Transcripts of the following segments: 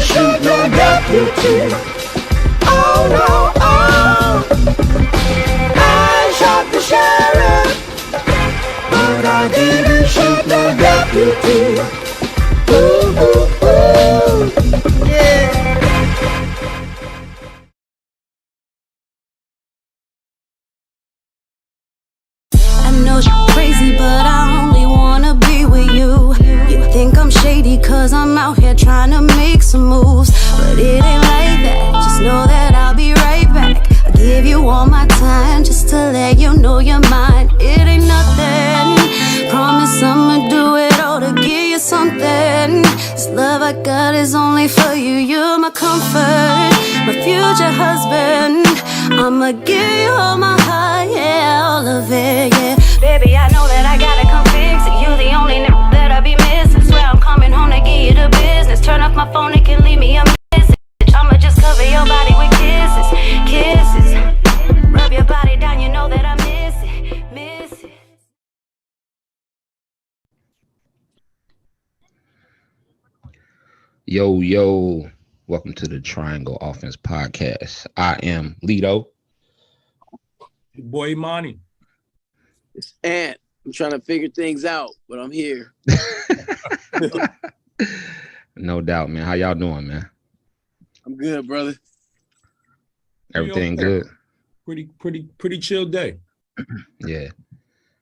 shoot no deputy. Oh no, oh. I shot the sheriff, but I didn't shoot no deputy. Ooh, ooh, ooh. Yeah. I know you're crazy, but I only wanna be with you. You think I'm shady cause I'm out here trying to make some moves, but it ain't like that, just know that I'll be right back. I'll give you all my time just to let you know you're mine. It ain't nothing, promise I'ma do it all to give you something. This love I got is only for you, you're my comfort, my future husband. I'ma give you all my heart, yeah, all of it, yeah. Baby, I know that I gotta come fix it. You the only nigga that I be missing. Swear I'm coming home to give you the business. Turn off my phone, it can leave me a message. I'ma just cover your body with kisses, kisses. Rub your body down, you know that I miss it, miss it. Yo, welcome to the Triangle Offense Podcast. I am Lito. Your boy Imani. It's Ant. I'm trying to figure things out, but I'm here. No doubt, man. How y'all doing, man? I'm good, brother. Everything good? Pretty chill day. Yeah.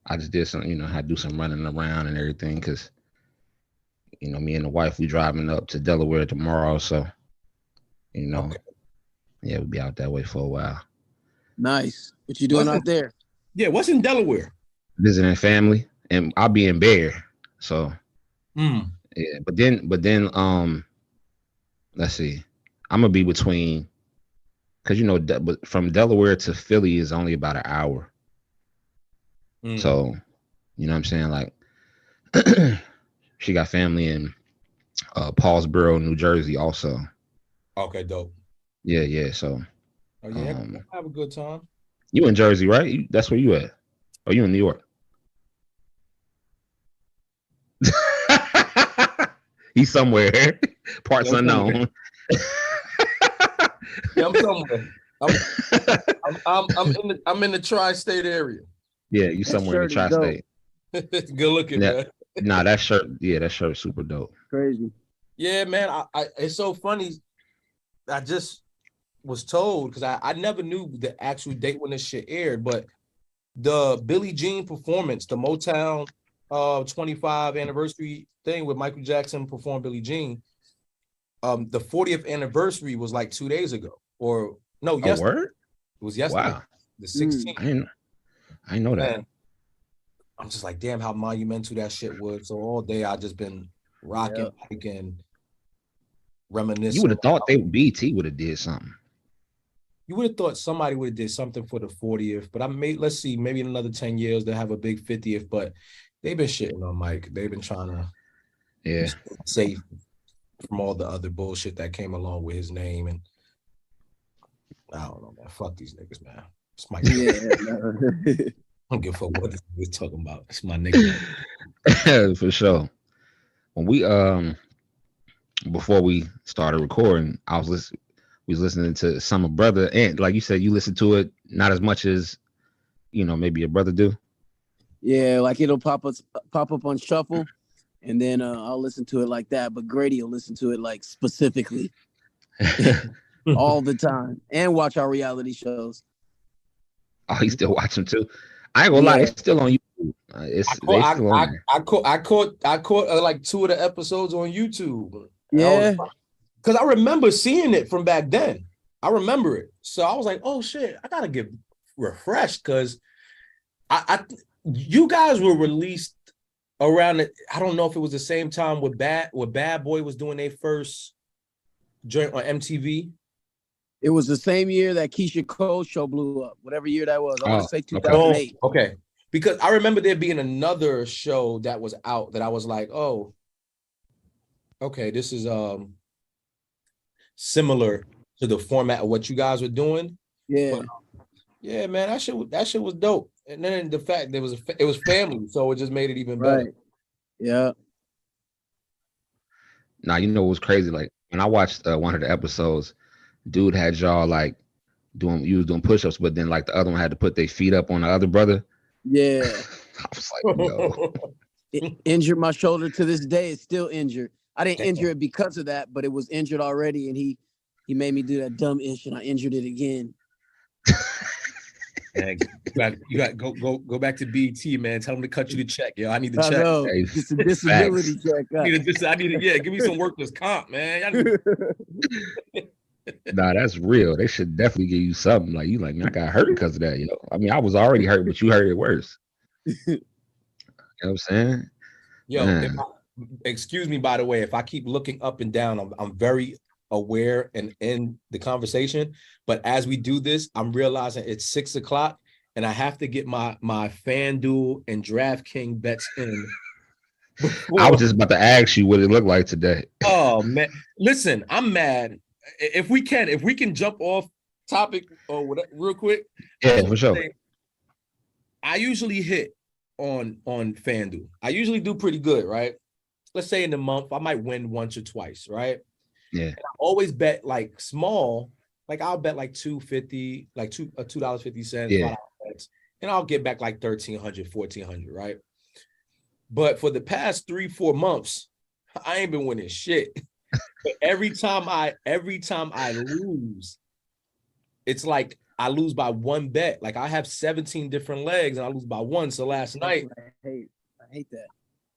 I just did some, had to do some running around and everything because, me and the wife, we driving up to Delaware tomorrow. So, okay. Yeah, we'll be out that way for a while. Nice. What you doing out there? Yeah, what's in Delaware? Visiting family, and I'll be in Bear. So, yeah. But then, let's see. I'm gonna be between, because from Delaware to Philly is only about an hour. So, you know what I'm saying? Like, she got family in Paulsboro, New Jersey, also. Okay, dope. Yeah. So, have a good time. You in Jersey, right? That's where you at? Or you in New York? He's somewhere. Parts unknown. Yeah, I'm somewhere. I'm in the tri-state area. Yeah, you somewhere in the tri-state. Good looking, man. Nah, that shirt's super dope. Crazy. Yeah, man. I it's so funny. I just was told because I never knew the actual date when this shit aired, but the Billie Jean performance, the Motown 25 anniversary thing with Michael Jackson performed Billie Jean, the 40th anniversary was like 2 days ago. Or no, yesterday. Word? It was yesterday. Wow. The 16th. I know that. Man, I'm just like, damn, how monumental that shit was. So all day I just been rocking, and reminiscing. You would have thought BT would have did something. You would have thought somebody would have did something for the 40th, but let's see, maybe in another 10 years they'll have a big 50th, but they've been shitting on Mike. They've been trying to be safe from all the other bullshit that came along with his name. And I don't know, man. Fuck these niggas, man. It's my I don't give a fuck what we're talking about. It's my nigga. For sure. When we before we started recording, we was listening to Summer Brother, and like you said, you listen to it not as much as maybe your brother do. Yeah, like it'll pop up on shuffle, and then I'll listen to it like that. But Grady will listen to it like specifically all the time, and watch our reality shows. Oh, he still watch them too. I ain't gonna lie, it's still on YouTube. I caught like 2 of the episodes on YouTube. Yeah. Because I remember seeing it from back then. I remember it. So I was like, oh shit, I gotta get refreshed because you guys were released around it. I don't know if it was the same time with Bad Boy was doing their first joint on MTV. It was the same year that Keisha Cole show blew up, whatever year that was. I want to say 2008. Okay. Because I remember there being another show that was out that I was like, oh, okay, this is similar to the format of what you guys were doing. Yeah. But, yeah, man, that shit was dope. And then the fact it was family, so it just made it even better. Right. Yeah. Now, you know what's crazy? Like, when I watched one of the episodes, dude had y'all like doing push-ups, but then like the other one had to put their feet up on the other brother. Yeah. I was like, no. It injured my shoulder to this day. It's still injured. I didn't injure it because of that, but it was injured already, and he made me do that dumb ish, and I injured it again. Man, you got go back to BT, man. Tell them to cut you the check, yo. I need the I check. know. Hey, It's a disability check. I need it. Yeah, give me some workers comp, man. Nah, that's real. They should definitely give you something. Like, you like, man, I got hurt because of that, yo. I mean, I was already hurt, but you hurt it worse. You know what I'm saying? Yo, excuse me, by the way, if I keep looking up and down, I'm very aware and in the conversation. But as we do this, I'm realizing it's 6 o'clock and I have to get my FanDuel and DraftKings bets in. I was just about to ask you what it looked like today. Oh man, listen, I'm mad. If we can jump off topic or whatever, real quick. Yeah, for sure. I usually hit on FanDuel. I usually do pretty good, right? Let's say in the month, I might win once or twice, right? Yeah. And I always bet like small, like I'll bet like $2.50, like $2.50, yeah. bets, and I'll get back like $1,300, $1,400, right? But for the past 3-4 months, I ain't been winning shit. But every time I lose, it's like I lose by one bet. Like I have 17 different legs and I lose by one. So last night, I hate that.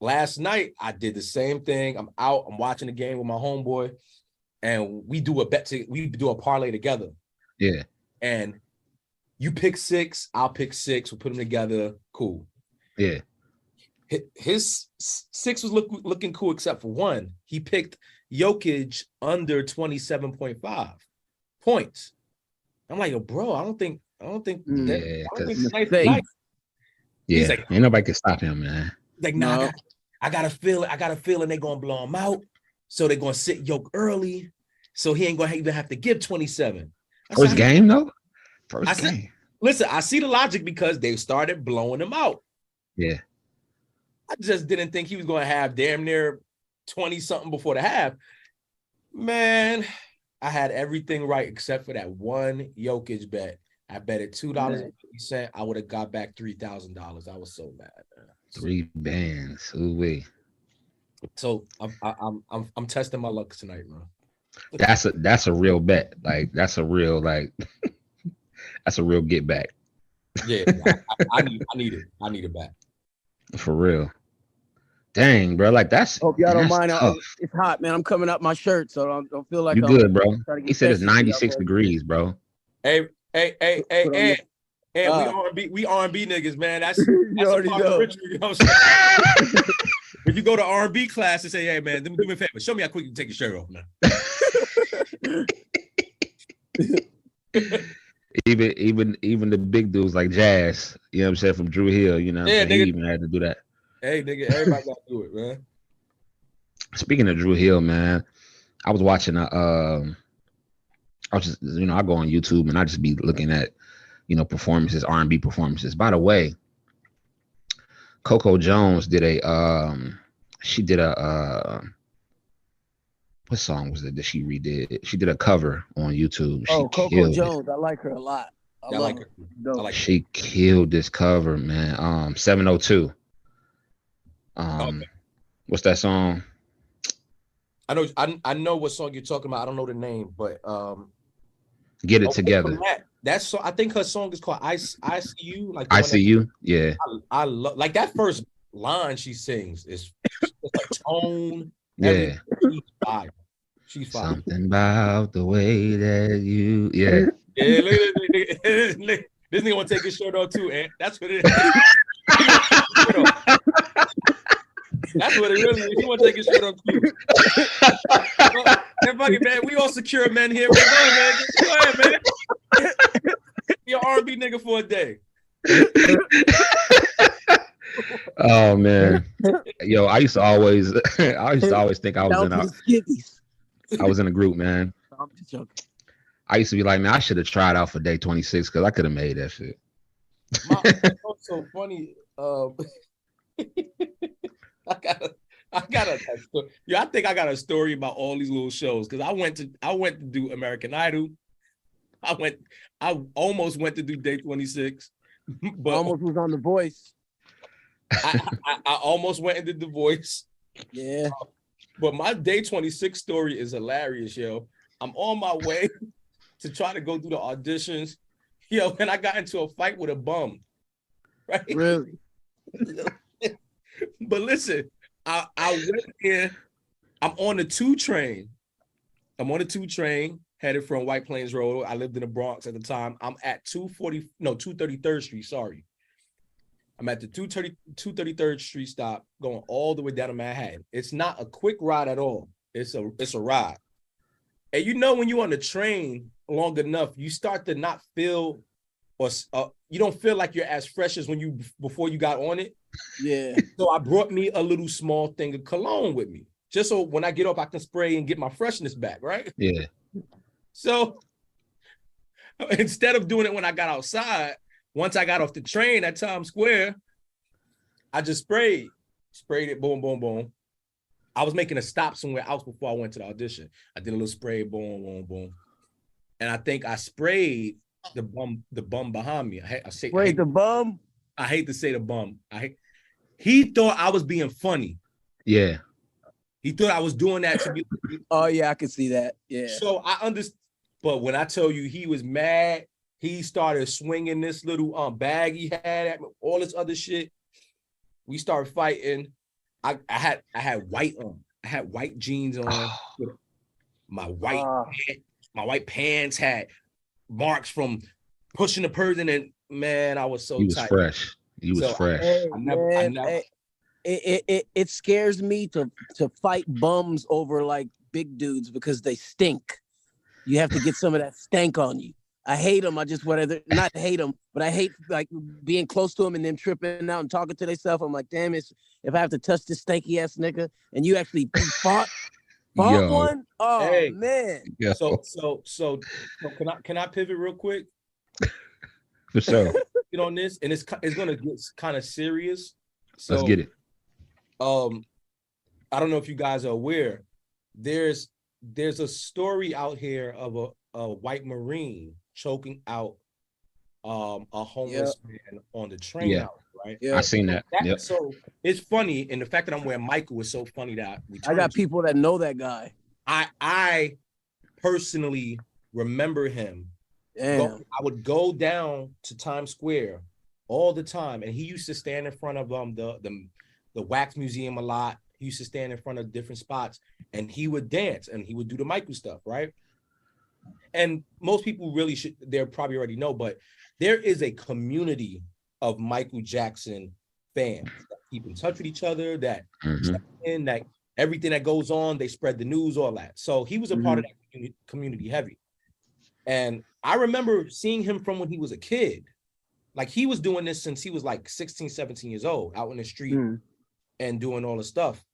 Last night I did the same thing. I'm out. I'm watching the game with my homeboy, and we do a parlay together. Yeah. And you pick 6, I'll pick 6. We'll put them together. Cool. Yeah. His 6 was looking cool except for one. He picked Jokic under 27.5 points. I'm like, yo, bro, I don't think yeah, He's like, ain't nobody can stop him, man. Like, nah, I got a feeling they're gonna blow him out. So they're gonna sit Yoke early. So he ain't gonna even have to give 27. First game, though. First game. Listen, I see the logic because they started blowing him out. Yeah. I just didn't think he was gonna have damn near 20-something before the half. Man, I had everything right except for that one Jokic bet. I bet it $2.50. I would have got back $3,000. I was so mad, man. 3 bands. Ooh-wee. So I'm testing my luck tonight, man. That's a real bet. Like that's a real that's a real get back. Yeah, I need it. I need it back. For real. Dang, bro. Like that's. Hope y'all don't mind. Tough. It's hot, man. I'm coming up my shirt, so I don't feel like you good, bro. He said it's 96 degrees, bro. Hey. We R&B niggas, man. That's you already know. Ritual, you know what I'm saying? When you go to R&B class and say, hey, man, do me a favor. Show me how quick you can take your shirt off, man. even the big dudes like Jazz, you know what I'm saying, from Drew Hill, you know, he even had to do that. Hey, nigga, everybody got to do it, man. Speaking of Drew Hill, man, I was watching I was just, I go on YouTube and I just be looking at, performances, R&B performances. By the way, Coco Jones did what song was it that she redid? She did a cover on YouTube. Coco Jones, I like her a lot. I like her. She killed this cover, man. 702. Okay. What's that song? I know what song you're talking about. I don't know the name, but Get It Together. That's so. I think her song is called I See You. Like I See You. Yeah. I love like that first line she sings is like tone. Yeah. She's fire. She's fire. Something about the way that you. Yeah. Yeah. Look, this nigga want to take his shirt off too, and that's what it is. That's what it really is. He want to take his shirt off too. Everybody, man, we all secure men here. Go ahead, man. Be an R&B nigga for a day. Oh man, yo, I used to always think I was in a group, man. I used to be like, man, I should have tried out for day 26 because I could have made that shit. It's so funny. I think I got a story about all these little shows because I went to do American Idol. I almost went to do Day 26, but almost was on The Voice. I almost went and did The Voice. Yeah. But my Day 26 story is hilarious, yo. I'm on my way to try to go do the auditions, yo, and I got into a fight with a bum. Right? Really? But listen, I went here. I'm on the 2 train. Headed from White Plains Road. I lived in the Bronx at the time. I'm at 233rd Street. Sorry. I'm at the 233rd Street stop going all the way down to Manhattan. It's not a quick ride at all. It's a ride. And you know when you're on the train long enough, you start to not feel or you don't feel like you're as fresh as before you got on it. Yeah. So I brought me a little small thing of cologne with me, just so when I get up, I can spray and get my freshness back, right? Yeah. So instead of doing it when I got outside, once I got off the train at Times Square, I just sprayed it, boom, boom, boom. I was making a stop somewhere else before I went to the audition. I did a little spray, boom, boom, boom. And I think I sprayed the bum behind me. The bum? I hate to say the bum. He thought I was being funny. Yeah. He thought I was doing that to be. Oh yeah, I can see that. Yeah. So I understand, but when I tell you he was mad, he started swinging this little bag he had at me, all this other shit. We started fighting. I had white on. I had white jeans on. My white pants had marks from pushing the person, and man, I was so tight. He was fresh. It scares me to fight bums over like big dudes because they stink. You have to get some of that stank on you. I hate them. I just not hate them, but I hate like being close to them and them tripping out and talking to themselves. I'm like, damn it! If I have to touch this stanky ass nigga, and you actually fought one, oh hey, man. Yo. So can I pivot real quick? For sure. Get on this, and it's gonna get kind of serious. So, let's get it. I don't know if you guys are aware. There's a story out here of a white Marine choking out a homeless man on the train out, right? Yeah, I seen that. Yep. So it's funny, and the fact that I'm wearing Michael is so funny that I got people that know that guy. I personally remember him. I would go down to Times Square all the time, and he used to stand in front of the wax museum a lot. He used to stand in front of different spots, and he would dance, and he would do the Michael stuff, right? And most people they'll probably already know, but there is a community of Michael Jackson fans that keep in touch with each other, that that everything that goes on, they spread the news, all that. So he was a part of that community heavy. And I remember seeing him from when he was a kid. Like he was doing this since he was like 16, 17 years old, out in the street and doing all the stuff.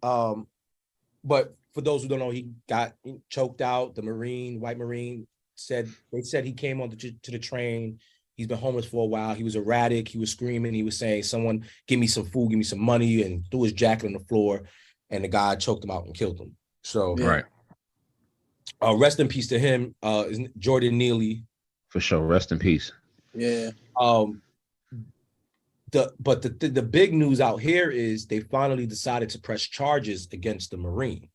But for those who don't know, he got choked out. The white Marine said he came on to the train. He's been homeless for a while. He was erratic. He was screaming. He was saying, "Someone give me some food, give me some money," and threw his jacket on the floor. And the guy choked him out and killed him. So right. Rest in peace to him. Jordan Neely. For sure. Rest in peace. Yeah. The big news out here is they finally decided to press charges against the Marine.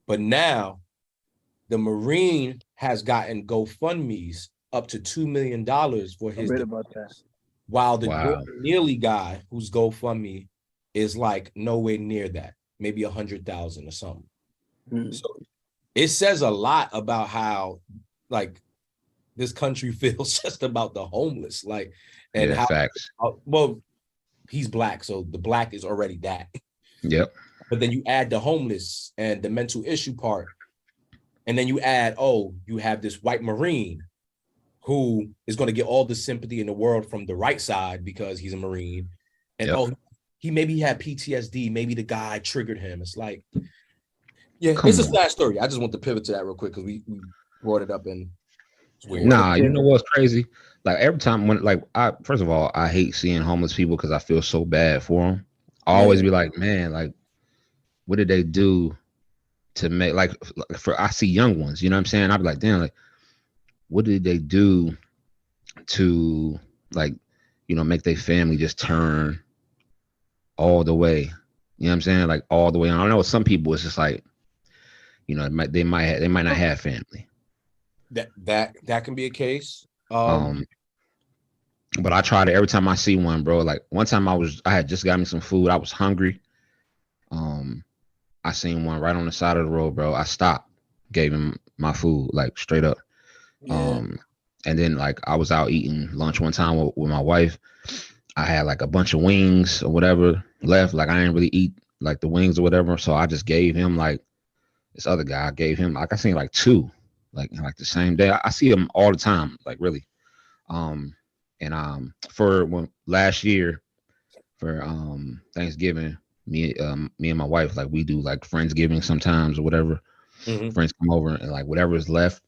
But now the Marine has gotten GoFundMe's up to $2 million for his defense, while the Jordan Neely guy, whose GoFundMe is like nowhere near that, maybe 100,000 or something. So it says a lot about how like this country feels just about the homeless, like, and how facts. Well, he's black, so the black is already that. Yep. But then you add the homeless and the mental issue part, and then you add, you have this white Marine who is going to get all the sympathy in the world from the right side because he's a Marine, and he maybe had PTSD, maybe the guy triggered him. It's like, it's a sad story. I just want to pivot to that real quick because we brought it up and it's weird. Nah, you know what's crazy? Like every time first of all, I hate seeing homeless people because I feel so bad for them. I always be like, man, like, what did they do to make, like, for, I see young ones, you know what I'm saying? I'd be like, damn, like, what did they do to, like, you know, make their family just turn all the way? You know what I'm saying? Like, all the way. I don't know. Some people, it's just like, you know, they might not have family. That can be a case. But I try to, every time I see one, bro. Like, one time I had just got me some food. I was hungry. I seen one right on the side of the road, bro. I stopped, gave him my food, like, straight up. Yeah. And then, like, I was out eating lunch one time with my wife. I had like a bunch of wings or whatever left. Like, I didn't really eat like the wings or whatever. So I just gave him, like, this other guy, I gave him, like, I seen like two, like the same day. I see him all the time, like, really. And for last year for Thanksgiving, me and my wife, like, we do like Friendsgiving sometimes or whatever. Friends come over, and like whatever is left,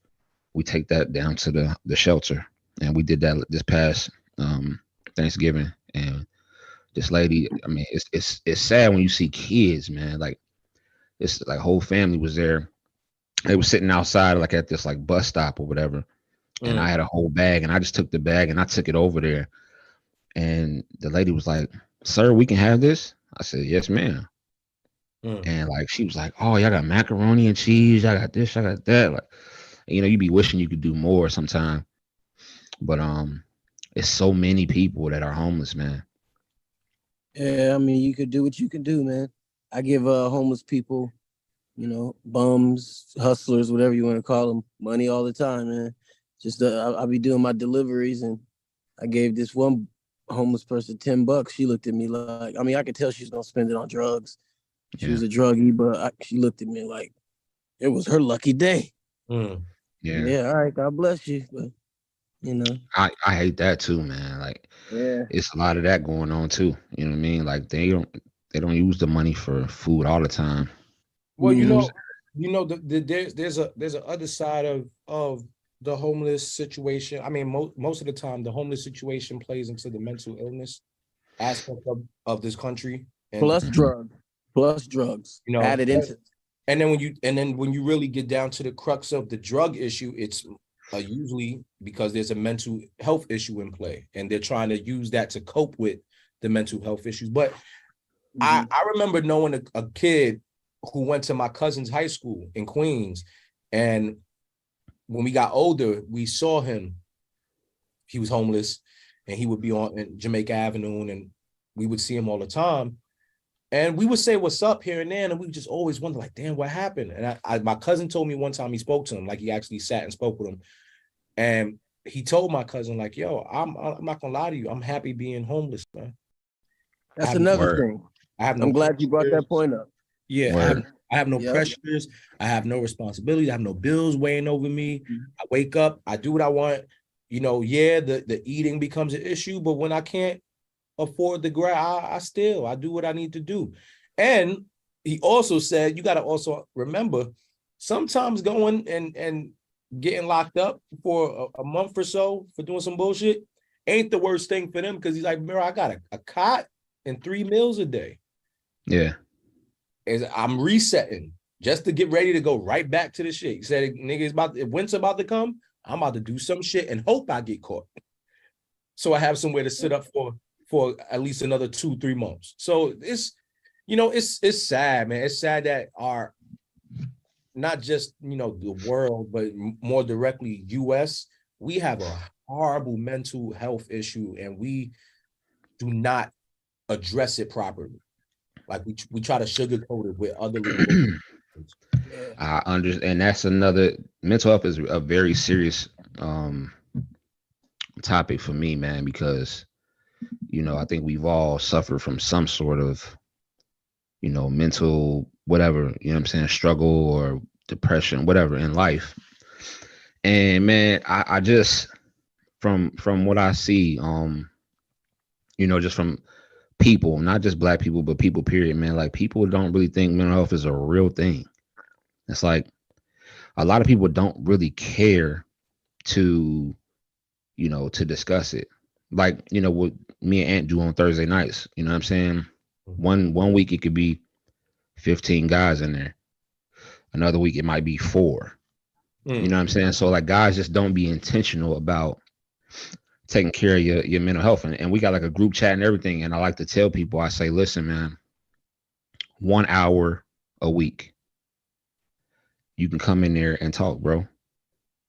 we take that down to the shelter. And we did that this past Thanksgiving. And this lady, I mean, it's sad when you see kids, man. Like, it's like whole family was there. They were sitting outside, like, at this like bus stop or whatever. And I had a whole bag, and I just took the bag and I took it over there. And the lady was like, "Sir, we can have this?" I said, "Yes, ma'am." And like, she was like, "Oh, y'all got macaroni and cheese. I got this, I got that." Like, you know, you be wishing you could do more sometime. But it's so many people that are homeless, man. Yeah, I mean, you could do what you can do, man. I give homeless people, you know, bums, hustlers, whatever you want to call them, money all the time, man. Just I'll be doing my deliveries, and I gave this one homeless person $10. She looked at me like, I mean, I could tell she's gonna spend it on drugs. She was a druggie, but she looked at me like it was her lucky day. Yeah, all right, God bless you, but you know, I hate that too, man. Like, it's a lot of that going on too. You know what I mean? Like, they don't use the money for food all the time. Well, you know, there's a other side of the homeless situation. I mean, most of the time, the homeless situation plays into the mental illness aspect of this country, and plus drugs, you know, added into. And then when you really get down to the crux of the drug issue, it's usually because there's a mental health issue in play, and they're trying to use that to cope with the mental health issues. But I remember knowing a kid who went to my cousin's high school in Queens, and when we got older, we saw him. He was homeless, and he would be on Jamaica Avenue, and we would see him all the time. And we would say what's up here and there, and we would just always wonder, like, damn, what happened? And my cousin told me one time he spoke to him, like, he actually sat and spoke with him. And he told my cousin, like, yo, I'm not gonna lie to you, I'm happy being homeless, man. That's another thing. I'm glad you brought that point up. Yeah, I have no pressures, I have no responsibilities, I have no bills weighing over me. I wake up, I do what I want. You know, the eating becomes an issue, but when I can't afford the grad, I do what I need to do. And he also said, you got to also remember, sometimes going and getting locked up for a month or so for doing some bullshit ain't the worst thing for them, because he's like, bro, I got a cot and 3 meals a day. Yeah. As I'm resetting just to get ready to go right back to the shit. He said, nigga, if winter's about to come, I'm about to do some shit and hope I get caught, so I have somewhere to sit up for at least another 2-3 months. So it's, you know, it's sad, man. It's sad that our, not just, you know, the world, but more directly US, we have a horrible mental health issue, and we do not address it properly. Like, we try to sugarcoat it with other I understand. That's another, mental health is a very serious topic for me, man, because, you know, I think we've all suffered from some sort of, you know, mental whatever, you know what I'm saying, struggle or depression, whatever in life. And man, I just, from what I see, you know, just from people, not just Black people, but people, period, man, like, people don't really think mental health is a real thing. It's like a lot of people don't really care to, you know, to discuss it. Like, you know, what me and Aunt do on Thursday nights, you know what I'm saying? One week it could be 15 guys in there. Another week it might be 4. You know what I'm saying? So like guys just don't be intentional about taking care of your mental health. And we got like a group chat and everything. And I like to tell people, I say, listen, man, 1 hour a week. You can come in there and talk, bro.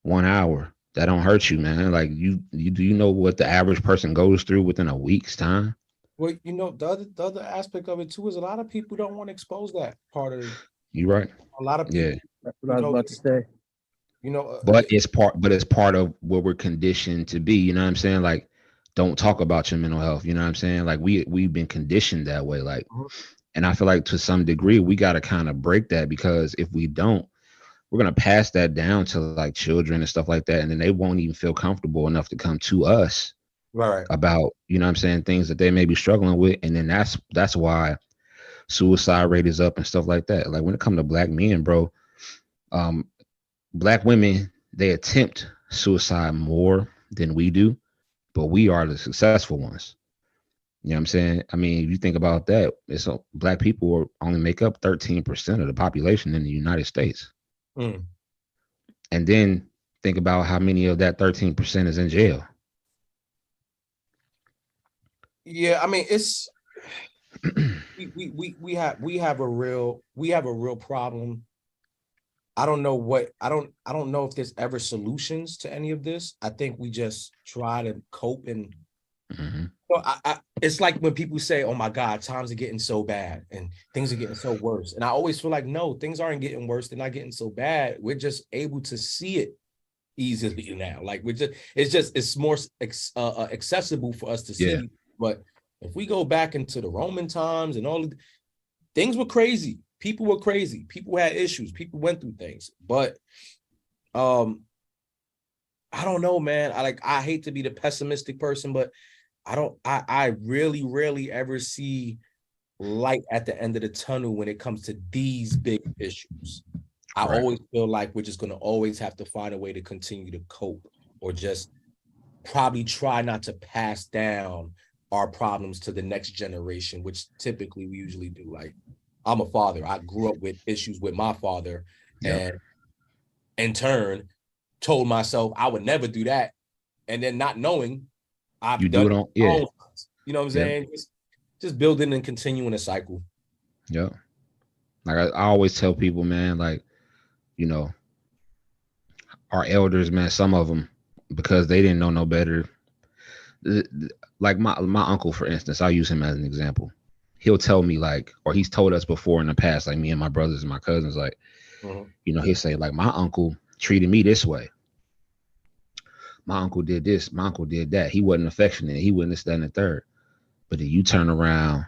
1 hour. That don't hurt you, man. Like you do you know what the average person goes through within a week's time? Well, you know, the other aspect of it too is a lot of people don't want to expose that part of it. You right. A lot of people. Yeah. That's what I was about to say. You know, but it's part of what we're conditioned to be. You know what I'm saying? Like, don't talk about your mental health. You know what I'm saying? Like we've been conditioned that way. Like, and I feel like to some degree we got to kind of break that, because if we don't, we're gonna pass that down to like children and stuff like that, and then they won't even feel comfortable enough to come to us about, you know what I'm saying, things that they may be struggling with. And then that's why suicide rate is up and stuff like that. Like when it comes to black men, bro, black women, they attempt suicide more than we do, but we are the successful ones. You know what I'm saying? I mean, if you think about that, it's black people only make up 13% of the population in the United States. And then think about how many of that 13% is in jail. Yeah, I mean, it's we have a real problem. I don't know if there's ever solutions to any of this. I think we just try to cope, and it's like when people say, "Oh my God, times are getting so bad and things are getting so worse," and I always feel like, no, things aren't getting worse. They're not getting so bad. We're just able to see it easily now. Like it's more accessible for us to see. But if we go back into the Roman times and all, things were crazy. People were crazy. People had issues. People went through things. But I don't know, man. I hate to be the pessimistic person, but I really rarely ever see light at the end of the tunnel when it comes to these big issues. I always feel like we're just going to always have to find a way to continue to cope, or just probably try not to pass down our problems to the next generation, which typically we usually do. Like, I'm a father. I grew up with issues with my father, and in turn told myself I would never do that. And then not knowing I've done it. You know what I'm saying? Just building and continuing a cycle. Yeah. Like I always tell people, man, like, you know, our elders, man, some of them, because they didn't know no better. Like my uncle, for instance, I'll use him as an example. He'll tell me, like, or he's told us before in the past, like me and my brothers and my cousins, like, you know, he'll say, like, my uncle treated me this way. My uncle did this. My uncle did that. He wasn't affectionate. He wasn't this, that, and the third. But then you turn around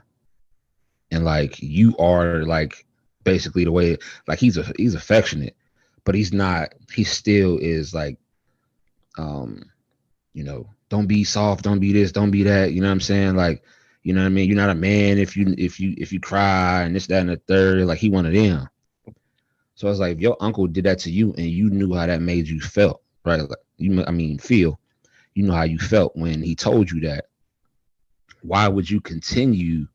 and like you are like basically the way, like he's affectionate, but he's not. He still is like, you know, don't be soft, don't be this, don't be that. You know what I'm saying? Like, you know what I mean? You're not a man if you cry and this, that, and the third. Like he one of them. So it's like if your uncle did that to you and you knew how that made you felt, right? Like, you know how you felt when he told you that. Why would you continue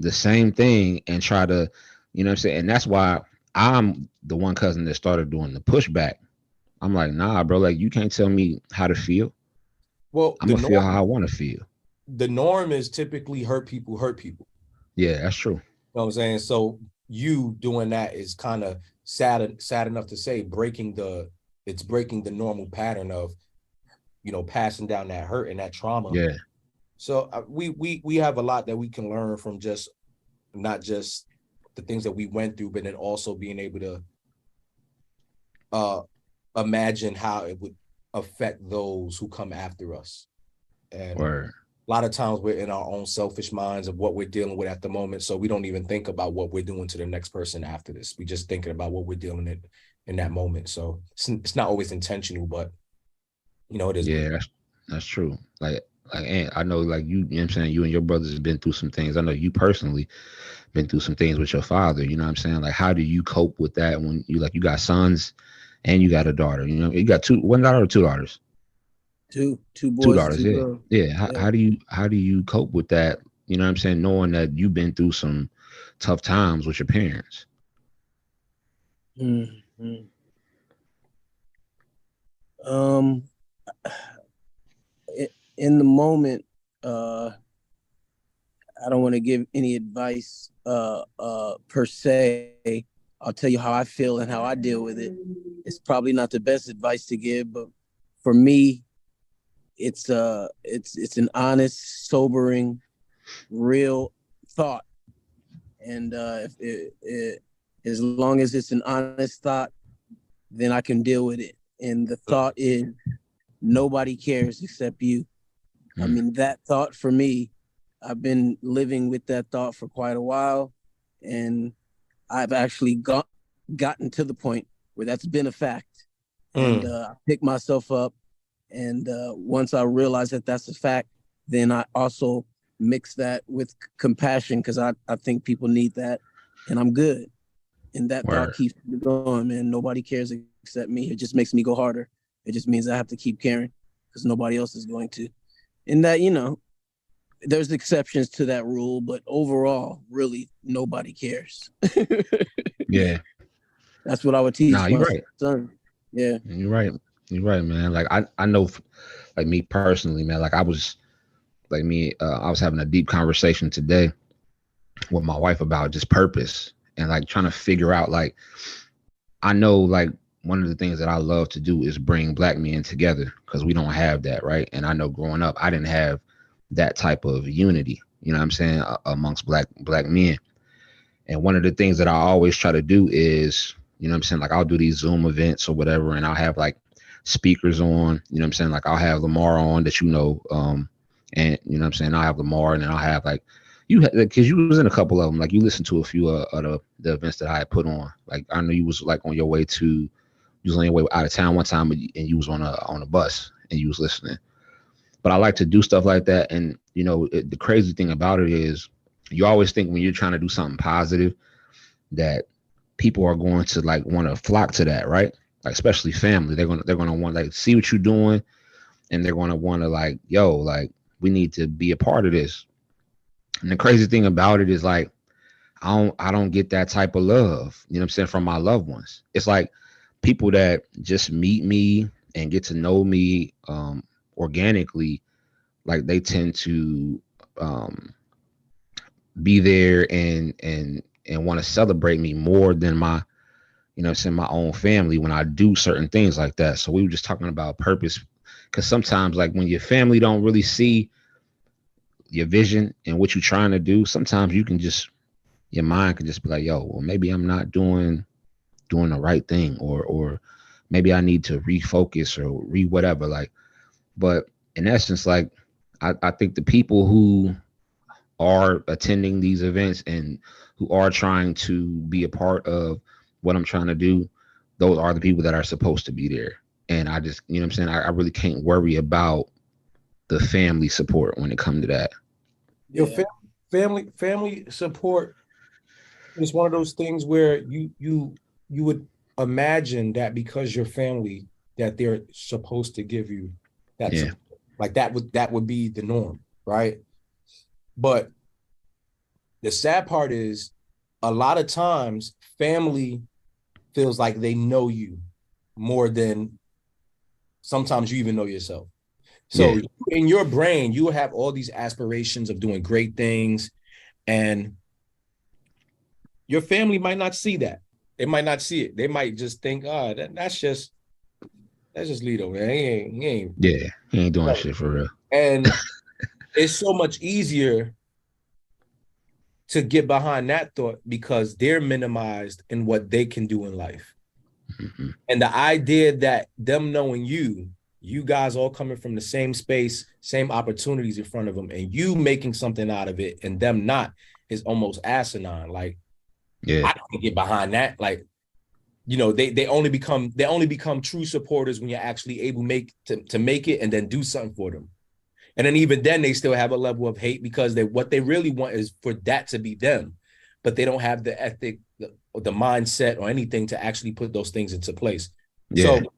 the same thing and try to, you know what I'm saying? And that's why I'm the one cousin that started doing the pushback. I'm like, nah, bro, like you can't tell me how to feel. Well, I'm gonna feel how I want to feel. The norm is typically hurt people. Yeah, that's true. You know what I'm saying? So you doing that is kind of sad enough to say, breaking the normal pattern of, you know, passing down that hurt and that trauma. Yeah. So we have a lot that we can learn from, just not just the things that we went through, but then also being able to imagine how it would affect those who come after us. And a lot of times we're in our own selfish minds of what we're dealing with at the moment, so we don't even think about what we're doing to the next person after this. We just thinking about what we're dealing with in that moment. So it's not always intentional, but you know, it is. Yeah, that's true. Like, and I know, like you know what I'm saying, you and your brothers have been through some things. I know you personally been through some things with your father. You know what I'm saying? Like, how do you cope with that when you got sons and you got a daughter? You know, you got one daughter or two daughters? Two boys, two daughters. two girls. Yeah. How do you cope with that? you know what I'm saying, knowing that you've been through some tough times with your parents. Mm-hmm. In the moment, I don't want to give any advice per se. I'll tell you how I feel and how I deal with it. It's probably not the best advice to give, but for me, it's an honest, sobering, real thought. And as long as it's an honest thought, then I can deal with it. And the thought is, nobody cares except you. I mean, that thought for me, I've been living with that thought for quite a while, and I've actually gotten to the point where that's been a fact. And I pick myself up, and once I realize that that's a fact, then I also mix that with compassion, because I think people need that, and I'm good. And that thought keeps me going, man. Nobody cares except me. It just makes me go harder. It just means I have to keep caring because nobody else is going to. And that, there's exceptions to that rule, but overall, really, nobody cares. Yeah. That's what I would teach you're right. son. Yeah. You're right. You're right, man. Like, I know, like, me personally, man, like, I was having a deep conversation today with my wife about just purpose and, like, trying to figure out, like, I know, like, one of the things that I love to do is bring Black men together because we don't have that, right? And I know growing up, I didn't have that type of unity, you know what I'm saying, amongst black men. And one of the things that I always try to do is, you know what I'm saying, like, I'll do these Zoom events or whatever, and I'll have, like, speakers on, you know what I'm saying, like, I'll have Lamar on that, and you know what I'm saying, I'll have Lamar, and then I'll have, like, because you was in a couple of them, like, you listened to a few of the events that I had put on. Like, I know you was, like, on your way out of town one time, and you was on a bus and you was listening. But I like to do stuff like that. And, the crazy thing about it is you always think when you're trying to do something positive that people are going to, like, want to flock to that, right? Like, especially family. They're going to want to, like, see what you're doing, and they're going to want to, like, yo, like, we need to be a part of this. And the crazy thing about it is, like, I don't get that type of love, you know what I'm saying, from my loved ones. It's like people that just meet me and get to know me organically, like, they tend to be there and want to celebrate me more than my, my own family when I do certain things like that. So we were just talking about purpose, because sometimes, like, when your family don't really see your vision and what you're trying to do, sometimes your mind can just be like, yo, well, maybe I'm not doing the right thing, or maybe I need to refocus or whatever. Like, but in essence, like, I think the people who are attending these events and who are trying to be a part of what I'm trying to do, those are the people that are supposed to be there. And I just, you know what I'm saying, I really can't worry about the family support when it comes to that. Your family support is one of those things where you would imagine that because you're family that they're supposed to give you that support. Like, that would be the norm, right? But the sad part is, a lot of times family feels like they know you more than sometimes you even know yourself. So in your brain, you will have all these aspirations of doing great things, and your family might not see that. They might not see it. They might just think, that's just Lito, man. He ain't doing shit for real. And it's so much easier to get behind that thought because they're minimized in what they can do in life. Mm-hmm. And the idea that them knowing you guys all coming from the same space, same opportunities in front of them, and you making something out of it and them not, is almost asinine. Like, I can't get behind that. Like, they only become true supporters when you're actually able to make it and then do something for them. And then even then, they still have a level of hate because what they really want is for that to be them, but they don't have the ethic, the mindset, or anything to actually put those things into place. Yeah. So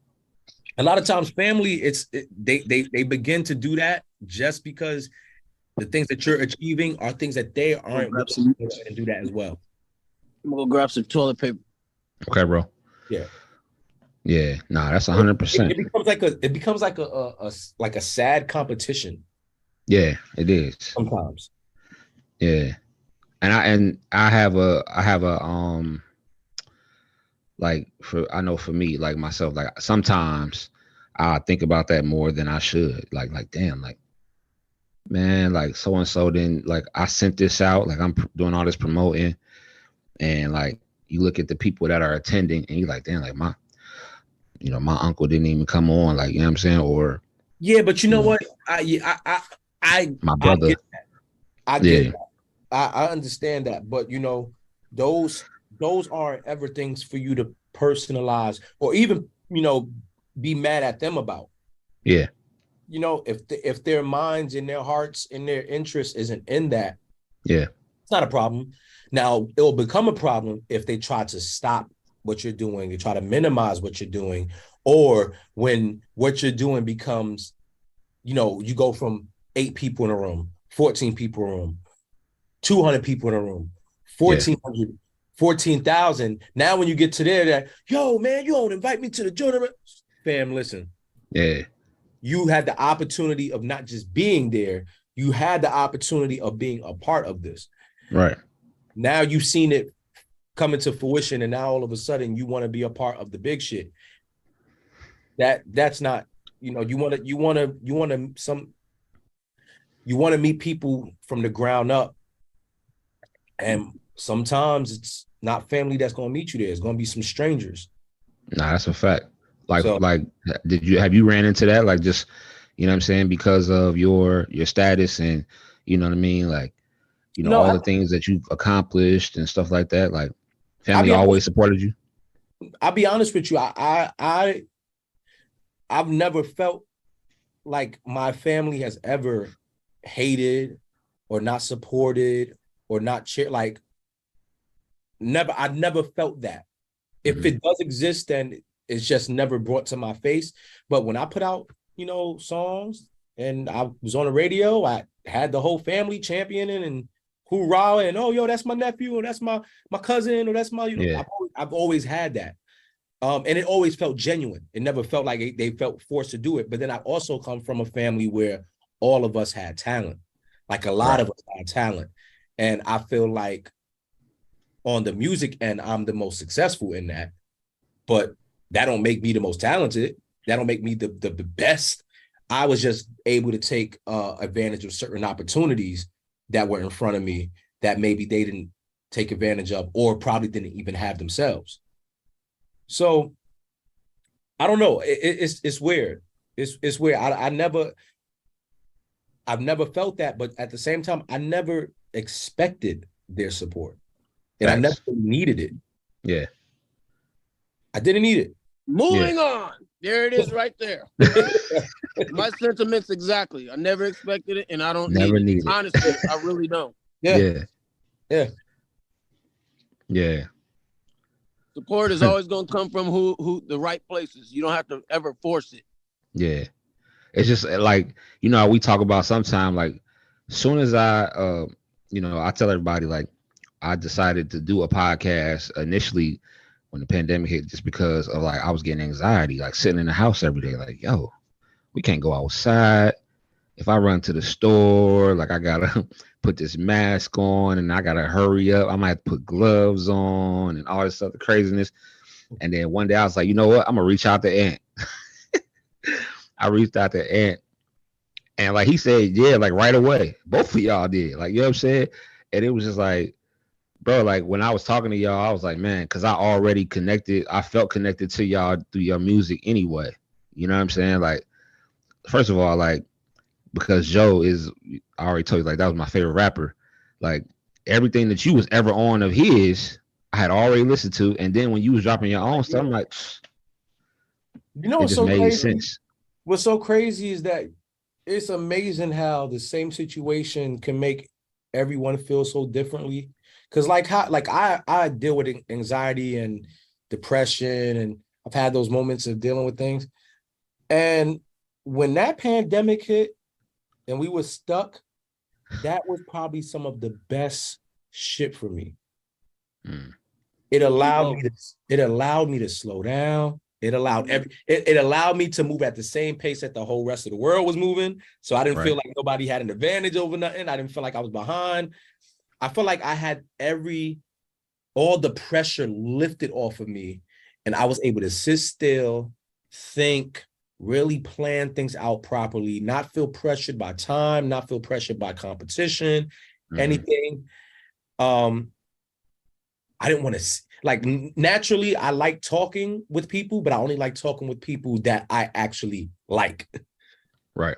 a lot of times, family, they begin to do that just because the things that you're achieving are things that they aren't willing to go and do that as well. I'm gonna go grab some toilet paper. Okay, bro. Yeah. Yeah. Nah, that's 100%. It becomes like a sad competition. Yeah, it is. Sometimes. Yeah. And I have a like I know for me, like myself, like sometimes I think about that more than I should. Like damn, like man, like so and so then like I sent this out, like I'm doing all this promoting, and like you look at the people that are attending and you're like, damn, like my uncle didn't even come on, like, you know what I'm saying? Or yeah, but you know what? My brother. I get that. I understand that, but those aren't ever things for you to personalize or even be mad at them about. Yeah. If their minds and their hearts and their interest isn't in that, yeah, it's not a problem. Now it will become a problem if they try to stop what you're doing, you try to minimize what you're doing, or when what you're doing becomes, you go from 8 people in a room, 14 people in a room, 200 people in a room, 1,400, 14,000. Now when you get to there, that, yo, man, you don't invite me to the tournament. Fam, listen. Yeah. You had the opportunity of not just being there, you had the opportunity of being a part of this. Right. Now you've seen it come into fruition, and now all of a sudden you want to be a part of the big shit. That's not, you want to meet people from the ground up. And sometimes it's not family that's going to meet you there. It's going to be some strangers. Nah, that's a fact. Like have you ran into that? Like, just, you know what I'm saying? Because of your status and, you know what I mean? Like, all the things that you've accomplished and stuff like that. Like, family always supported you? I'll be honest with you. I've never felt like my family has ever hated or not supported or not cheer. Like, never. I never felt that. If it does exist, then it's just never brought to my face. But when I put out, songs and I was on the radio, I had the whole family championing and hoorah, and oh, yo, that's my nephew, or that's my cousin, or that's my, I've always had that. And it always felt genuine. It never felt like they felt forced to do it. But then I also come from a family where all of us had talent. Like a lot of us had talent. And I feel like on the music end, I'm the most successful in that. But that don't make me the most talented. That don't make me the best. I was just able to take advantage of certain opportunities that were in front of me that maybe they didn't take advantage of or probably didn't even have themselves. So I don't know. It's weird. It's weird. I've never felt that, but at the same time, I never expected their support. And I never needed it. Yeah. I didn't need it. Moving on. There it is right there. My sentiments exactly. I never expected it, and I don't need it. Honestly, I really don't. Yeah. Support is always going to come from who the right places. You don't have to ever force it. Yeah. It's just like, we talk about sometime, like, soon as I tell everybody, like, I decided to do a podcast initially when the pandemic hit, just because of, like, I was getting anxiety, like sitting in the house every day, like, yo, we can't go outside. If I run to the store, like, I gotta put this mask on and I gotta hurry up. I might have to put gloves on and all this other craziness. And then one day I was like, you know what? I'm gonna reach out to Ant. I reached out to Ant, and like he said, yeah, like right away. Both of y'all did. Like, you know what I'm saying? And it was just like, bro, like when I was talking to y'all, I was like, man, because I already connected. I felt connected to y'all through your music anyway. You know what I'm saying? Like, first of all, like, because Joe is, I already told you, like, that was my favorite rapper. Like, everything that you was ever on of his, I had already listened to. And then when you was dropping your own stuff, I'm like, it just made sense. What's so crazy is that it's amazing how the same situation can make everyone feel so differently. Because I deal with anxiety and depression, and I've had those moments of dealing with things. And when that pandemic hit and we were stuck, that was probably some of the best shit for me. Mm. It allowed me to slow down. It allowed it allowed me to move at the same pace that the whole rest of the world was moving. So I didn't feel like nobody had an advantage over nothing. I didn't feel like I was behind. I felt like I had all the pressure lifted off of me, and I was able to sit still, think, really plan things out properly, not feel pressured by time, not feel pressured by competition, anything. I didn't want to, like, naturally, I like talking with people, but I only like talking with people that I actually like. Right.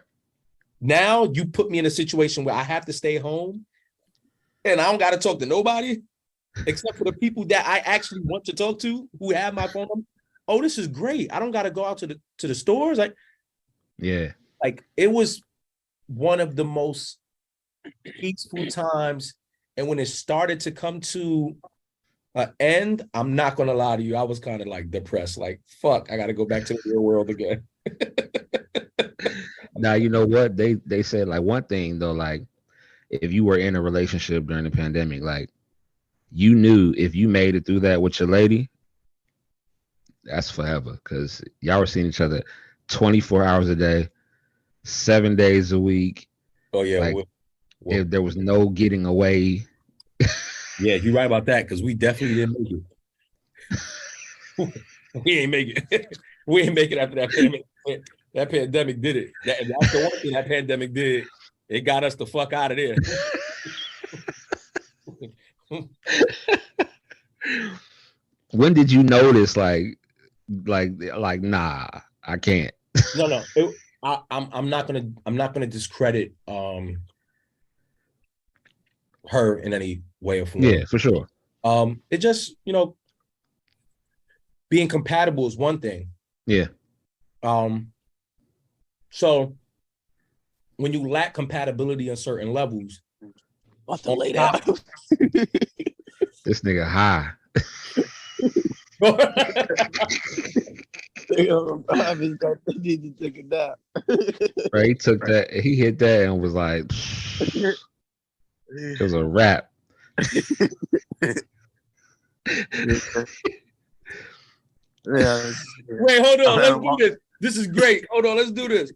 Now you put me in a situation where I have to stay home and I don't got to talk to nobody except for the people that I actually want to talk to who have my phone number. Oh, this is great. I don't got to go out to the stores. Like it was one of the most peaceful times. And when it started to come to an end, I'm not going to lie to you, I was kind of like depressed. Like, fuck, I got to go back to the real world again. Now, you know what? They said, like, one thing, though, like, if you were in a relationship during the pandemic, like, you knew if you made it through that with your lady, that's forever, because y'all were seeing each other 24 hours a day, 7 days a week. Oh, yeah. Like, if there was no getting away. Yeah, you're right about that, because we definitely didn't make it. We ain't make it. We ain't make it after that pandemic. That pandemic did it. That's the one thing that pandemic did. It got us the fuck out of there. When did you notice, like, nah, I can't? No. I'm not gonna discredit her in any way or form. Yeah, for sure. It just, being compatible is one thing. Yeah. So when you lack compatibility on certain levels, off the lay down. This nigga high. I need to take a nap. Right, he took that, he hit that and was like, it was a wrap. Wait, hold on. Let's do this. This is great. Hold on, let's do this.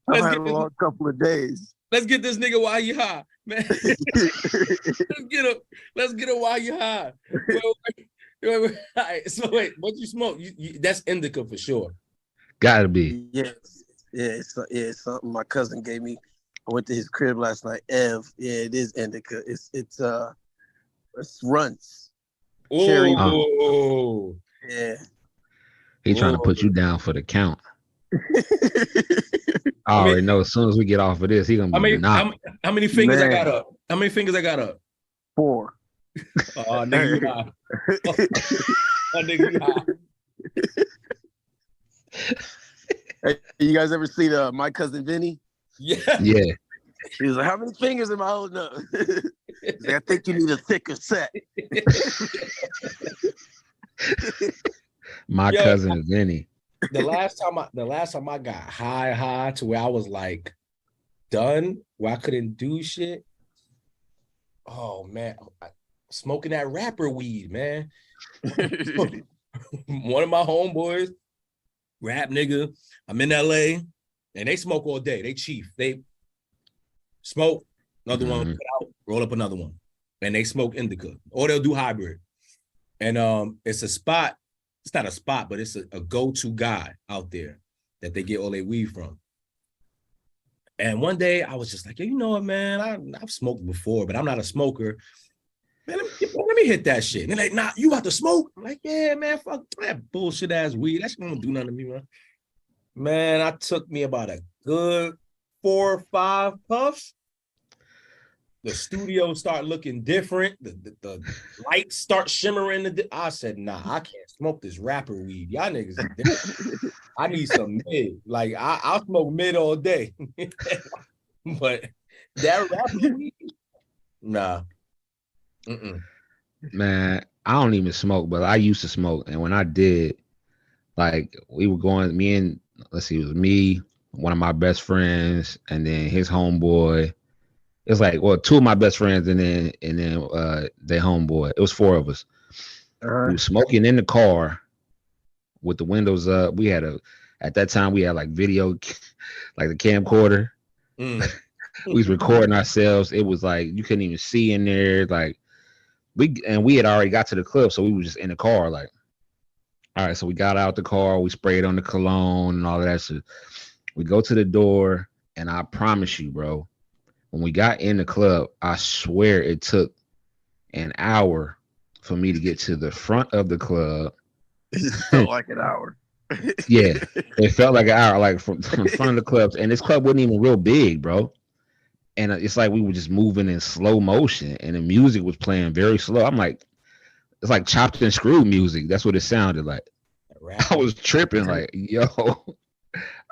I've had a long couple of days. Let's get this nigga while you high, man. Let's get him while you high. Wait. All right, so wait, what you smoke? You that's indica for sure. Gotta be. Yes. Yeah, it's something my cousin gave me. I went to his crib last night. Ev, yeah, it is indica. It's runts. Cherry. Oh, yeah. He trying to put you down for the count. I already know as soon as we get off of this, he gonna be how many fingers I got up? How many fingers I got up? 4. Oh, nigga, you high. Oh, nigga, you high. Hey, you guys ever see My Cousin Vinny? Yeah. Yeah. He was like, how many fingers am I holding up? He's like, I think you need a thicker set. My cousin Vinny. The last time I got high to where I was like done, where I couldn't do shit. Oh man, smoking that rapper weed, man. One of my homeboys, rap nigga, I'm in LA, and they smoke all day. They chief. They smoke, another one, put out, roll up another one. And they smoke indica. Or they'll do hybrid. And it's a spot. It's not a spot, but it's a go-to guy out there that they get all their weed from. And one day I was just like, you know what, man? I've smoked before, but I'm not a smoker. Man, let me hit that shit. And they're like, nah, you about to smoke? I'm like, yeah, man, fuck that bullshit ass weed. That shit don't do nothing to me, man. Man, I took me about a good 4 or 5 puffs. The studio start looking different. The lights start shimmering. I said, nah, I can't smoke this rapper weed. Y'all niggas are different. I need some mid. Like, I'll smoke mid all day. But that rapper weed, nah. Man, I don't even smoke, but I used to smoke. And when I did, like, we were going, it was me, one of my best friends, and then his homeboy, It's like, well, two of my best friends and then their homeboy. It was four of us. We were smoking in the car with the windows up. We had at that time we had like video, like the camcorder. We was recording ourselves. It was like you couldn't even see in there. Like we had already got to the club, so we were just in the car. Like, all right, so we got out the car, we sprayed on the cologne and all of that shit. We go to the door, and I promise you, bro, when we got in the club, I swear it took an hour for me to get to the front of the club. It felt like an hour. Yeah, it felt like an hour, like from front of the clubs. And this club wasn't even real big, bro. And it's like we were just moving in slow motion, and the music was playing very slow. I'm like, it's like chopped and screwed music. That's what it sounded like. I was tripping, like, yo,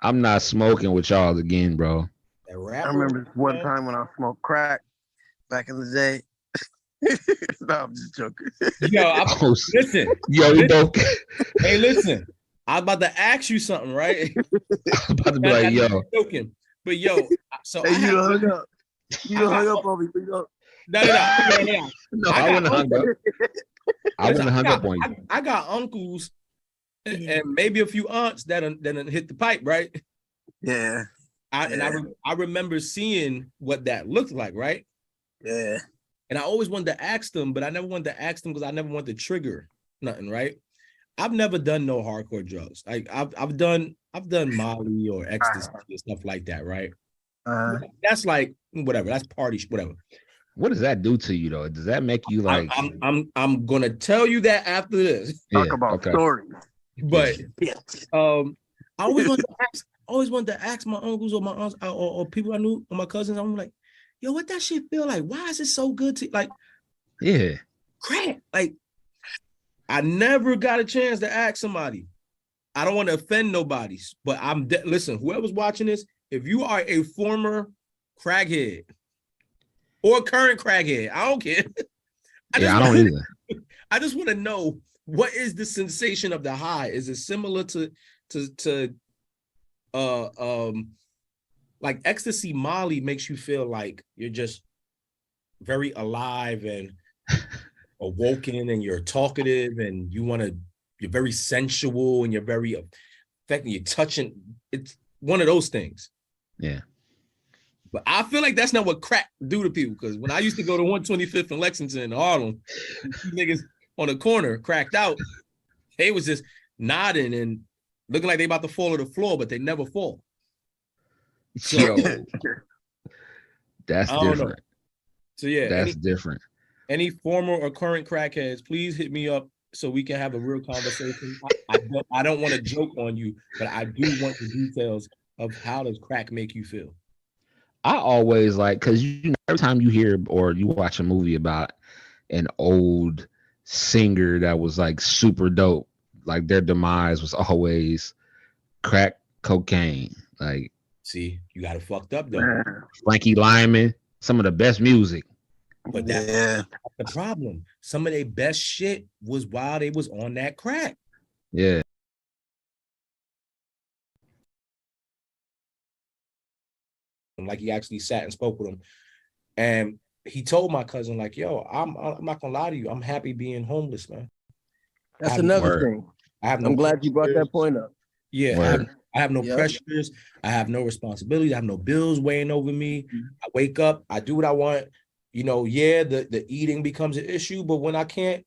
I'm not smoking with y'all again, bro. I remember one time when I smoked crack back in the day. No, I'm just joking. Listen. Hey, listen. I was about to ask you something, right? I was about to be like, yo. Joking. But yo, so hey, you don't hung up. You don't hung up on me. No. No, I wouldn't have hung up. I wouldn't have hung up on you. I got uncles and maybe a few aunts that hit the pipe, right? Yeah. I remember seeing what that looked like, right? Yeah. And I always wanted to ask them, but I never wanted to ask them because I never wanted to trigger nothing, right? I've never done no hardcore drugs. Like I've done Molly or ecstasy and stuff like that, right? That's like whatever. That's party, whatever. What does that do to you though? Does that make you like? I'm gonna tell you that after this. Talk about stories. But I always wanted to ask my uncles or my aunts or people I knew or my cousins. I'm like, yo, what that shit feel like? Why is it so good to like? Yeah, crack. Like, I never got a chance to ask somebody. I don't want to offend nobody, but listen. Whoever's watching this, if you are a former crackhead or current crackhead, I don't care. I don't either. I just want to know, what is the sensation of the high? Is it similar to like ecstasy? Molly makes you feel like you're just very alive and awoken, and you're talkative, and you're very sensual, and you're very affecting. You're touching. It's one of those things. Yeah. But I feel like that's not what crack do to people. Because when I used to go to 125th and Lexington in Harlem, niggas on the corner cracked out, they was just nodding and looking like they about to fall to the floor, but they never fall. So that's different. So yeah, that's different. Any former or current crackheads, please hit me up so we can have a real conversation. I don't want to joke on you, but I do want the details of how does crack make you feel. I always like, because every time you hear or you watch a movie about an old singer that was like super dope, like their demise was always crack cocaine. Like, see, you got it fucked up though. Frankie Lyman, some of the best music. But that's the problem. Some of their best shit was while they was on that crack. Yeah. Like, he actually sat and spoke with him, and he told my cousin, like, yo, I'm not gonna lie to you, I'm happy being homeless, man. That's another thing. I'm glad you brought that point up. Yeah, I have no pressures, I have no responsibilities, I have no bills weighing over me. I wake up, I do what I want. The eating becomes an issue, but when I can't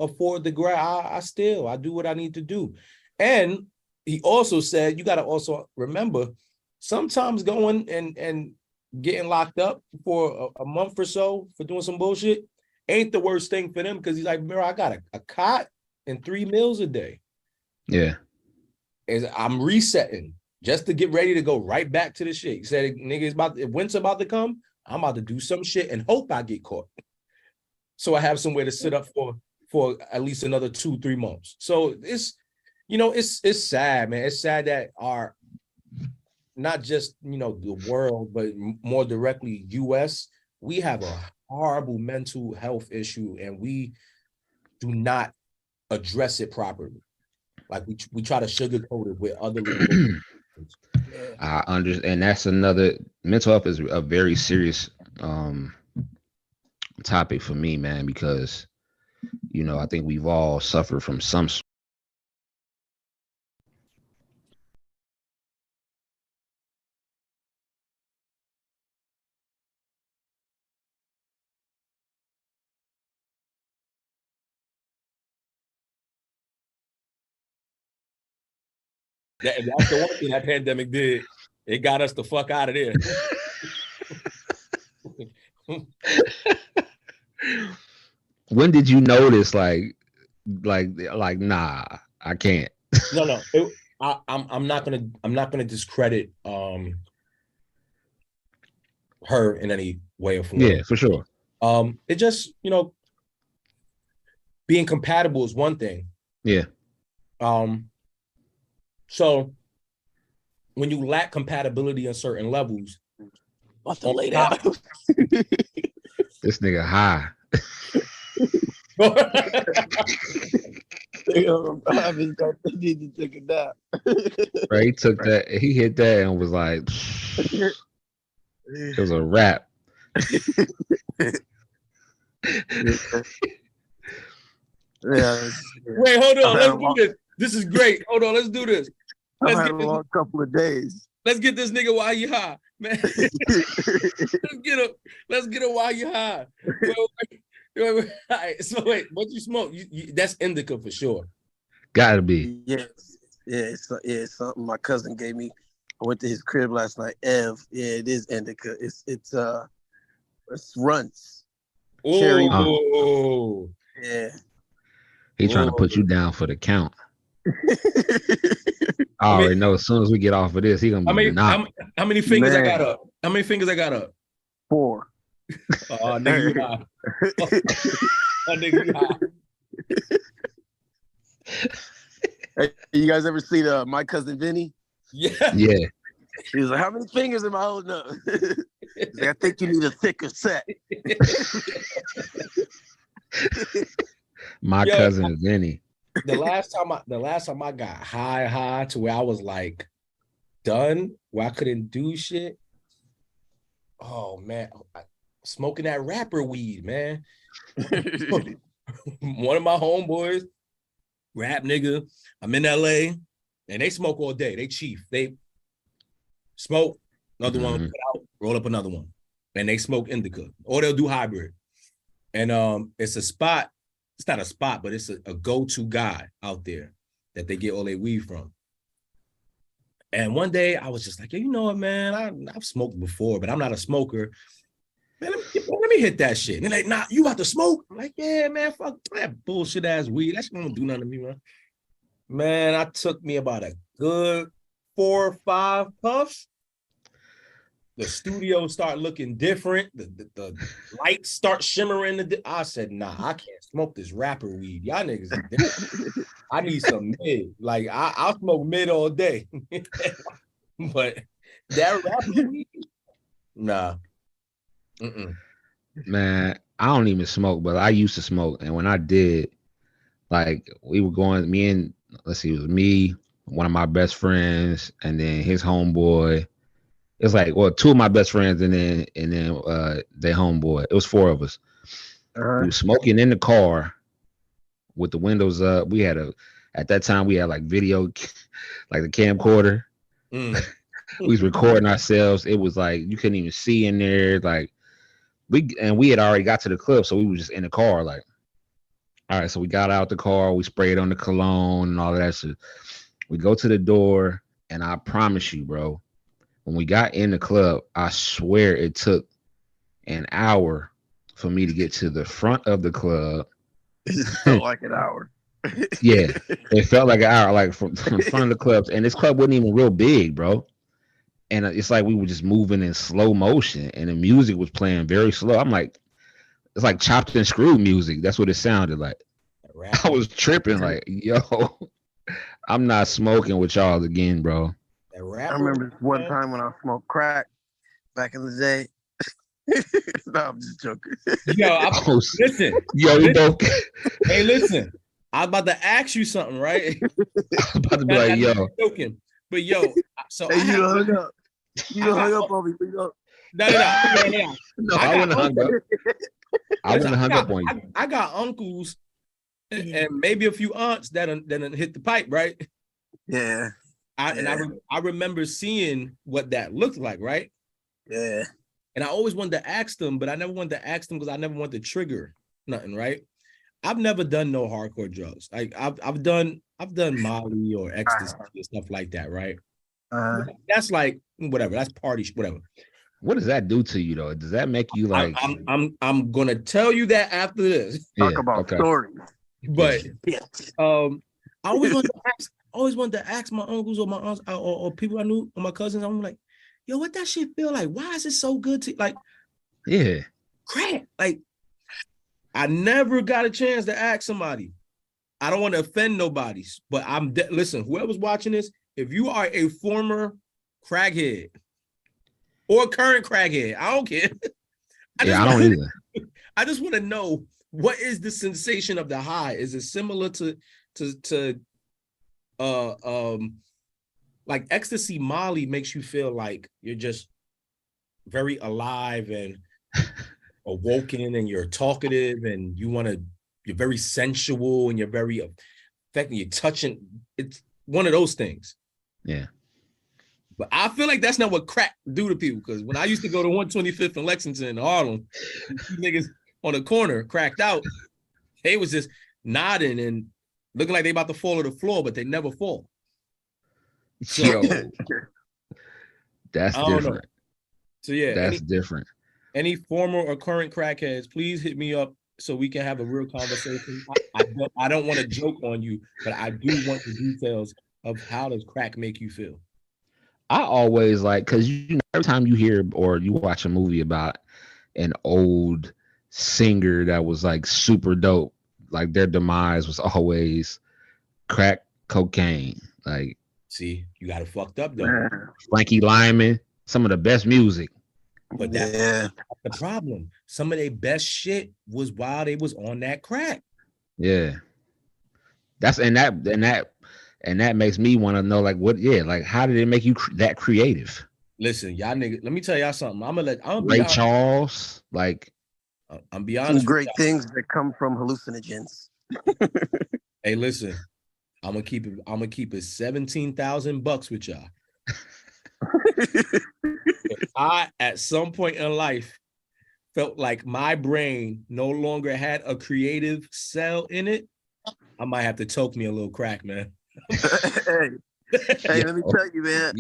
afford the grad, I do what I need to do. And he also said, you got to also remember, sometimes going and getting locked up for a month or so for doing some bullshit ain't the worst thing for them, because he's like, bro, I got a cot and 3 meals a day. Yeah. And I'm resetting just to get ready to go right back to the shit. He said, nigga, if winter's about to come, I'm about to do some shit and hope I get caught. So I have somewhere to sit up for at least another 2-3 months. So it's sad, man. It's sad that our, not just, the world, but more directly US, we have a horrible mental health issue, and we do not address it properly. Like, we try to sugarcoat it with other I understand. That's another, mental health is a very serious topic for me, man, because I think we've all suffered from some. That's the one thing that pandemic did. It got us the fuck out of there. When did you notice like nah, I can't? No. I'm not gonna discredit her in any way or form. Yeah, for sure. It just, being compatible is one thing. Yeah. So when you lack compatibility on certain levels, this nigga high. Need to take a nap. Right, he took that. He hit that and was like, it was a wrap. Yeah. Wait, hold on. Let's do this. This is great. Hold on. Let's do this. I've had a long couple of days. Let's get this nigga while you high, man. Let's get him while you high. Wait. All right. So wait, what you smoke? That's indica for sure. Gotta be. Yes. Yeah, it's something my cousin gave me. I went to his crib last night. Ev, yeah, it is indica. It's runts. Cherry. Oh, yeah. He trying to put you down for the count. I already know. As soon as we get off of this, he gonna be how many fingers I got up? How many fingers I got up? 4. Oh, nigga, you high. Oh, nigga, you high. Hey, you guys ever see My Cousin Vinny? Yeah. Yeah. He was like, how many fingers am I holding up? He's like, I think you need a thicker set. My cousin Vinny. The last time I got high to where I was like done, where I couldn't do shit. Oh man, smoking that rapper weed, man. One of my homeboys, rap nigga, I'm in LA, and they smoke all day. They chief. They smoke, another one, put out, roll up another one. And they smoke indica. Or they'll do hybrid. And it's a spot. It's not a spot, but it's a go-to guy out there that they get all their weed from. And one day I was just like, you know what, man? I've smoked before, but I'm not a smoker. Man, let me hit that shit. And they're like, nah, you about to smoke? I'm like, yeah, man, fuck that bullshit ass weed. That shit don't do nothing to me, man. Man, I took me about a good 4 or 5 puffs. The studio start looking different. The lights start shimmering. I said, nah, I can't smoke this rapper weed. Y'all niggas are different. I need some mid. Like, I'll smoke mid all day. But that rapper weed, nah. Man, I don't even smoke, but I used to smoke. And when I did, like, we were going, it was me, one of my best friends, and then his homeboy. It's like, well, 2 of my best friends and then their homeboy. It was 4 of us. We were smoking in the car with the windows up. We had at that time we had like video, like the camcorder. We was recording ourselves. It was like you couldn't even see in there. Like we had already got to the club, so we were just in the car. Like, all right, so we got out the car, we sprayed on the cologne and all of that shit. We go to the door, and I promise you, bro. When we got in the club, I swear it took an hour for me to get to the front of the club. It felt like an hour. Yeah, it felt like an hour, like from front of the clubs. And this club wasn't even real big, bro. And it's like we were just moving in slow motion, and the music was playing very slow. I'm like, it's like chopped and screwed music. That's what it sounded like. I was tripping, like, yo, I'm not smoking with y'all again, bro. I remember one time when I smoked crack back in the day. No, I'm just joking. Listen. Yo, you both. Hey, listen. I was about to ask you something, right? I was about to be like, yo. Joking. But yo, so hey, you hung up. You hung up on me. No. No, I wouldn't hung up. I wouldn't hung up on you. I got uncles and maybe a few aunts that hit the pipe, right? Yeah. I remember seeing what that looked like, right? Yeah. And I always wanted to ask them, but I never wanted to ask them because I never wanted to trigger nothing, right? I've never done no hardcore drugs. Like I've done Molly or ecstasy and stuff like that, right? That's like whatever. That's party, whatever. What does that do to you though? Does that make you like? I'm gonna tell you that after this. Talk about stories. But I always wanted to ask my uncles or my aunts or people I knew or my cousins. I'm like, yo, what that shit feel like? Why is it so good to like? Yeah, crack. Like, I never got a chance to ask somebody. I don't want to offend nobody, but listen, whoever's watching this, if you are a former crackhead or current crackhead, I don't care. I don't either. I just want to know, what is the sensation of the high? Is it similar to like ecstasy? Molly makes you feel like you're just very alive and awoken, and you're talkative, and you're very sensual, and you're very affecting. You're touching. It's one of those things. Yeah. But I feel like that's not what crack do to people. Because when I used to go to 125th and Lexington in Harlem, niggas on the corner cracked out. They was just nodding and looking like they about to fall to the floor, but they never fall. So that's different. So yeah, that's different. Any former or current crackheads, please hit me up so we can have a real conversation. I don't want to joke on you, but I do want the details of how does crack make you feel. I always like, because every time you hear or you watch a movie about an old singer that was like super dope, like their demise was always crack cocaine. Like, see, you got it fucked up though. Frankie Lyman, some of the best music. But that's the problem. Some of their best shit was while they was on that crack. Yeah. And that makes me want to know, like, like, how did it make you that creative? Listen, y'all niggas, let me tell y'all something. I'm Ray Charles, like, I'm be honest. Some great things that come from hallucinogens. Hey, listen, I'm gonna keep it $17,000 with y'all. I, at some point in life, felt like my brain no longer had a creative cell in it. I might have to choke me a little crack, man. Hey, let me tell you, man.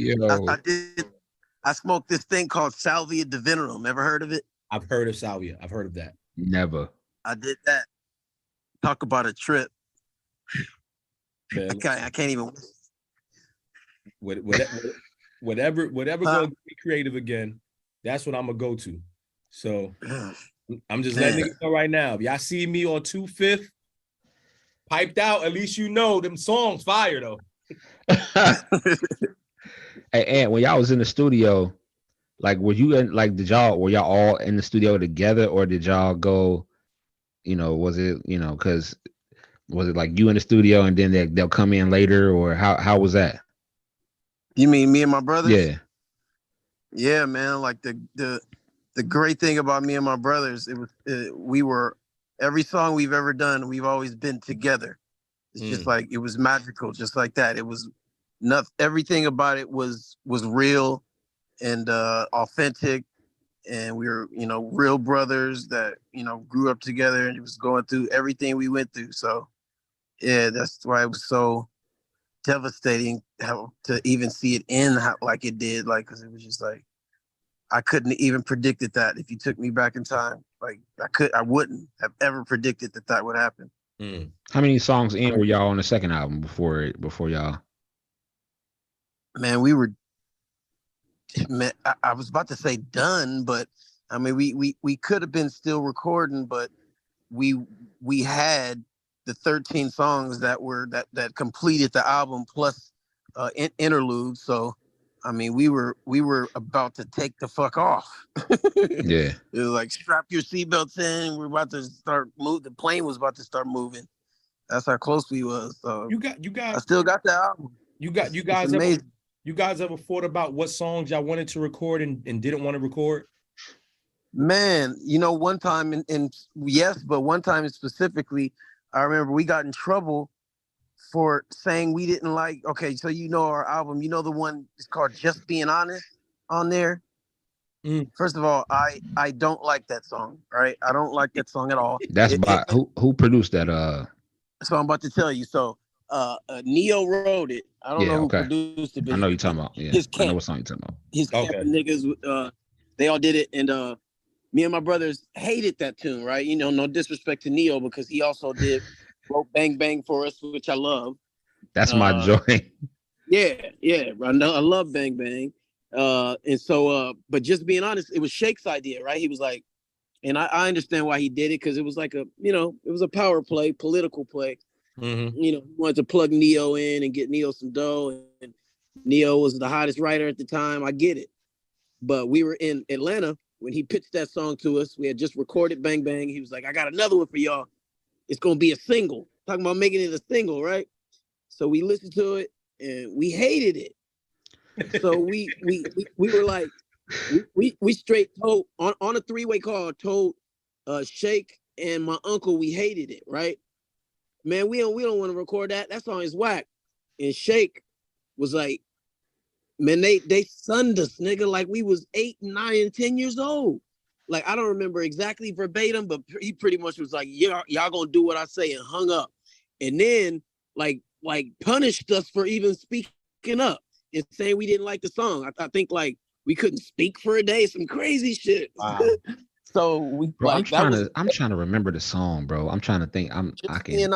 I smoked this thing called Salvia divinorum. Ever heard of it? I've heard of Salvia. I've heard of that. Never. I did that. Talk about a trip. Man, I can't even. Whatever gonna be creative again, that's what I'm gonna go to. So I'm just letting you know right now. If y'all see me on 2/5 piped out, at least you know them songs fire though. Hey, Ant, when y'all was in the studio, like, were y'all all in the studio together, or did y'all go, was it, because was it like you in the studio and then they'll come in later, or how was that? You mean me and my brothers? Yeah. Yeah, man. Like the great thing about me and my brothers, we were, every song we've ever done, we've always been together. It's just like, it was magical, just like that. It was everything about it was real and authentic. And we were, real brothers that, grew up together, and it was going through everything we went through. So yeah, that's why it was so devastating how to even see it end like it did. Like, cause it was just like, I couldn't even predicted that. If you took me back in time, like I wouldn't have ever predicted that would happen. How many songs in were y'all on the second album before y'all? Man, I was about to say done, but I mean, we could have been still recording, but we had the 13 songs that completed the album plus interludes. So, I mean, we were about to take the fuck off. Yeah. It was like, strap your seatbelts in. We're about to start moving. The plane was about to start moving. That's how close we was. So you got. I still got the album. You guys ever thought about what songs y'all wanted to record and didn't want to record? Man, you know, one time and yes, but one time specifically, I remember we got in trouble for saying we didn't like. Okay, so you know our album, you know the one is called "Just Being Honest" on there. First of all, I don't like that song. Right, I don't like that song at all. That's by who produced that? So I'm about to tell you. So Neo wrote it. I don't know who okay. produced it, but I know you're talking about. Yeah, his camp, I know what song you're talking about. His camp of niggas, they all did it, and me and my brothers hated that tune, right? You know, no disrespect to Neo because he also wrote Bang Bang for us, which I love. That's my joint. Yeah, I love Bang Bang. And so, but just being honest, it was Shake's idea, right? He was like, and I understand why he did it because it was like it was a power play, political play. Mm-hmm. You know, he wanted to plug Neo in and get Neo some dough, and Neo was the hottest writer at the time. I get it, but we were in Atlanta when he pitched that song to us. We had just recorded Bang Bang. He was like, "I got another one for y'all. It's gonna be a single." Talking about making it a single, right? So we listened to it and we hated it. So we were like, we straight told on a three-way call, told Shake and my uncle we hated it, right? Man, we don't want to record that. That song is whack. And Shake was like, man, they sunned us, nigga, like we was 8, 9, and 10 years old. Like, I don't remember exactly verbatim, but he pretty much was like, y'all gonna do what I say, and hung up. And then like punished us for even speaking up and saying we didn't like the song. I think like we couldn't speak for a day, some crazy shit. Wow. So we bro, like I'm trying to remember the song, bro. I'm trying to think. I think I hear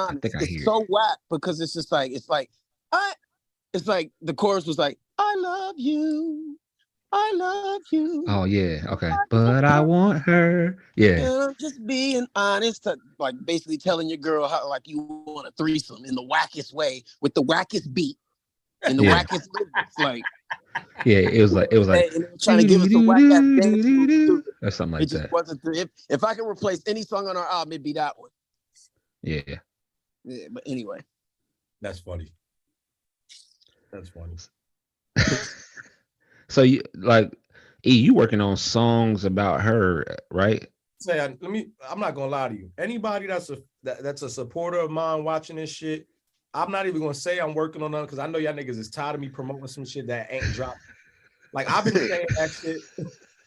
it's so whack because it's just like it's like the chorus was like, I love you. Oh yeah, okay. But I want her. Yeah. And I'm just being honest, like basically telling your girl how like you want a threesome in the wackest way with the wackest beat and the wackest lyrics, like. Yeah, it was like trying to give us a whack ass dance or something like it just that. wasn't if I could replace any song on our album, it'd be that one. Yeah. But anyway. That's funny. So you like you working on songs about her, right? I'm not gonna lie to you. Anybody that's a supporter of mine watching this shit, I'm not even gonna say I'm working on them because I know y'all niggas is tired of me promoting some shit that ain't dropped. Like I've been saying that shit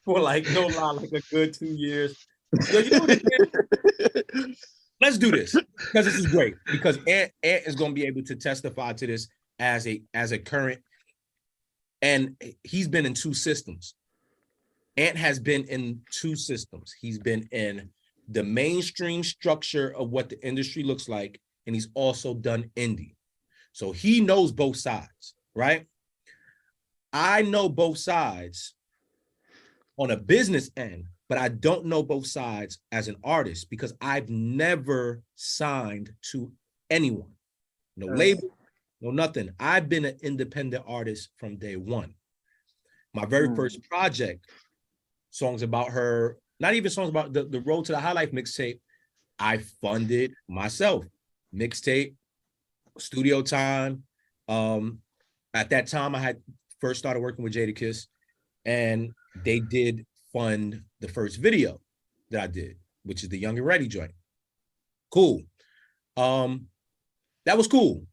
for like no lie, like a good 2 years. Yo, you know what it is? Let's do this because this is great. Because Ant is gonna be able to testify to this as a current, and he's been in 2 systems. Ant has been in 2 systems. He's been in the mainstream structure of what the industry looks like, and he's also done indie. So he knows both sides, right? I know both sides on a business end, but I don't know both sides as an artist because I've never signed to anyone. No label, no nothing. I've been an independent artist from day one. My very first project, songs about her, not even songs about the Road to the High Life mixtape, I funded myself. Mixtape, studio time. At that time, I had first started working with Jadakiss, and they did fund the first video that I did, which is the Young and Ready joint. Cool. That was cool.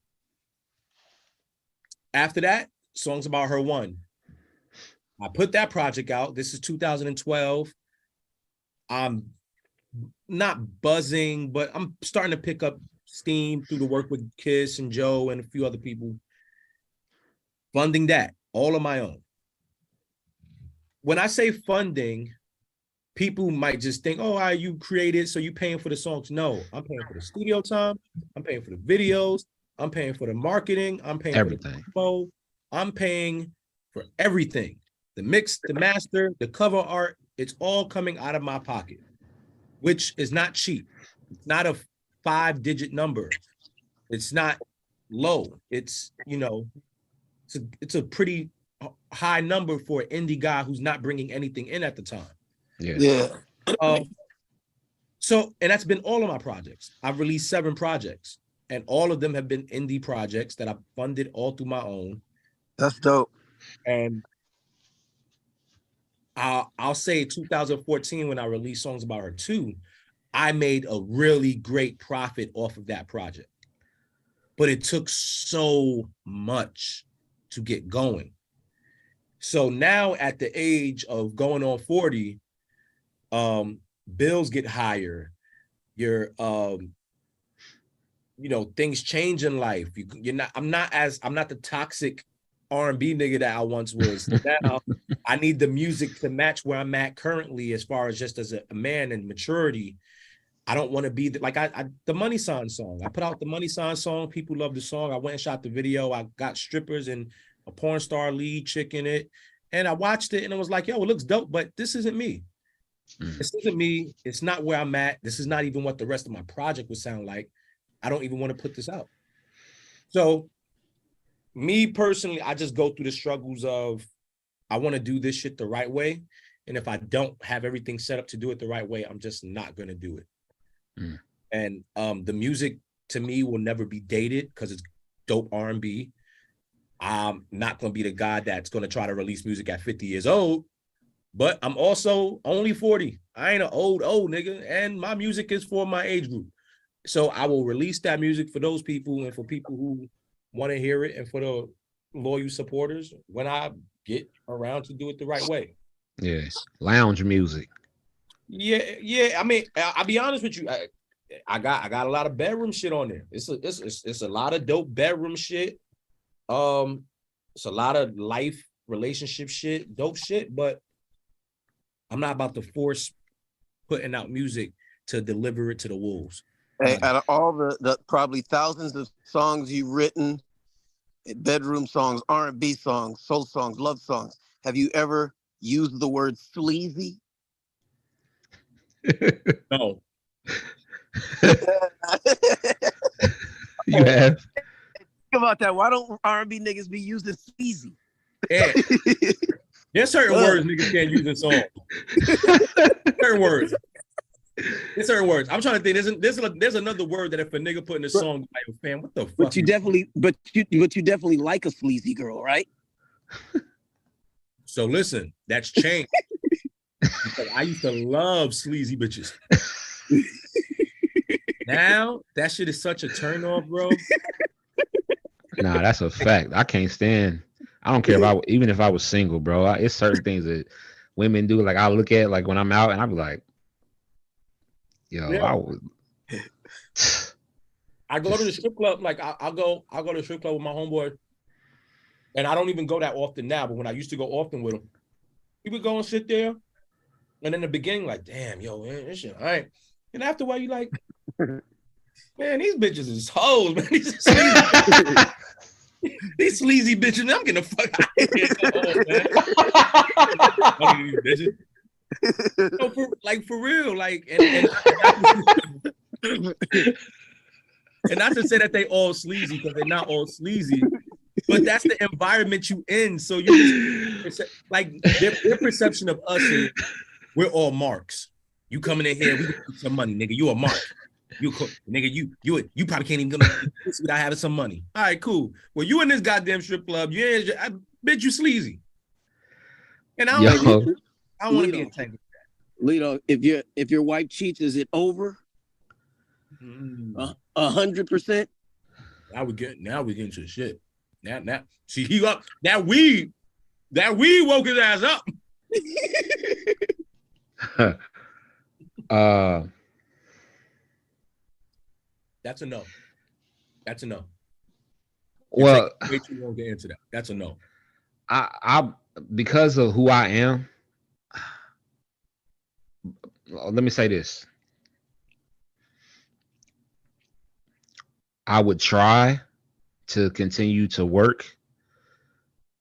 After that, Songs About Her 1. I put that project out. This is 2012. I'm not buzzing, but I'm starting to pick up steam through the work with Kiss and Joe and a few other people. Funding that, all on my own. When I say funding, people might just think, oh, you created, so you paying for the songs. No, I'm paying for the studio time. I'm paying for the videos. I'm paying for the marketing. I'm paying everything. For the promo. I'm paying for everything. The mix, the master, the cover art, it's all coming out of my pocket, which is not cheap. It's not a 5-digit number. It's not low. It's, it's a pretty high number for an indie guy who's not bringing anything in at the time. Yeah. So, and that's been all of my projects. I've released 7 projects, and all of them have been indie projects that I've funded all through my own. That's dope. And I'll say 2014 when I released Songs About Her 2, I made a really great profit off of that project. But it took so much to get going. So now at the age of going on 40, bills get higher. You're things change in life. I'm not the toxic R&B nigga that I once was. Now I need the music to match where I'm at currently as far as just as a man and maturity. I don't want to be the Money Sign song. I put out the Money Sign song. People love the song. I went and shot the video. I got strippers and a porn star lead chick in it. And I watched it and it was like, yo, it looks dope, but this isn't me. This isn't me. It's not where I'm at. This is not even what the rest of my project would sound like. I don't even want to put this out. So me personally, I just go through the struggles of, I want to do this shit the right way. And if I don't have everything set up to do it the right way, I'm just not going to do it. And the music to me will never be dated because it's dope R&B. I'm not going to be the guy that's going to try to release music at 50 years old, but I'm also only 40. I ain't an old nigga, and my music is for my age group. So I will release that music for those people and for people who want to hear it and for the loyal supporters when I get around to do it the right way. Yeah, lounge music. Yeah. I mean, I'll be honest with you. I got a lot of bedroom shit on there. It's a lot of dope bedroom shit. It's a lot of life relationship shit, dope shit. But I'm not about to force putting out music to deliver it to the wolves. Hey, out of all the probably thousands of songs you've written, bedroom songs, R&B songs, soul songs, love songs, have you ever used the word sleazy? No. You have? Think about that. Why don't R&B niggas be using sleazy? Yeah. There's certain words niggas can't use in songs. Certain words. There's certain words. I'm trying to think. There's another word that if a nigga put in a song, like, man, what the fuck? But you definitely like a sleazy girl, right? So listen, that's changed. Because I used to love sleazy bitches. Now that shit is such a turn off, bro. Nah, that's a fact. I can't stand. I don't care about even if I was single, bro. It's certain things that women do. Like I look at like when I'm out and I be like, yo, yeah. I would. I go to the strip club. Like I'll go to the strip club with my homeboy, and I don't even go that often now. But when I used to go often with him, we would go and sit there. And in the beginning, like, damn, yo, man, this shit, all right. And after a while, you like, man, these bitches is hoes, man. These sleazy bitches, man, I'm getting the fuck out of here, man. These bitches. No, for real, like, and not to say that they all sleazy, because they're not all sleazy, but that's the environment you in. So you just, like, their perception of us is, we're all marks. You coming in here, we get some money, nigga. You a mark. You nigga, you probably can't even go without having some money. All right, cool. Well, you in this goddamn strip club, I bet you sleazy. And I don't want to be entangled with that. Lito, if your wife cheats, is it over? 100%? Now we get into the shit. Now see, he up that weed woke his ass up. That's a no. That's a no. Well, way too long to answer that. That's a no. I because of who I am. Let me say this. I would try to continue to work.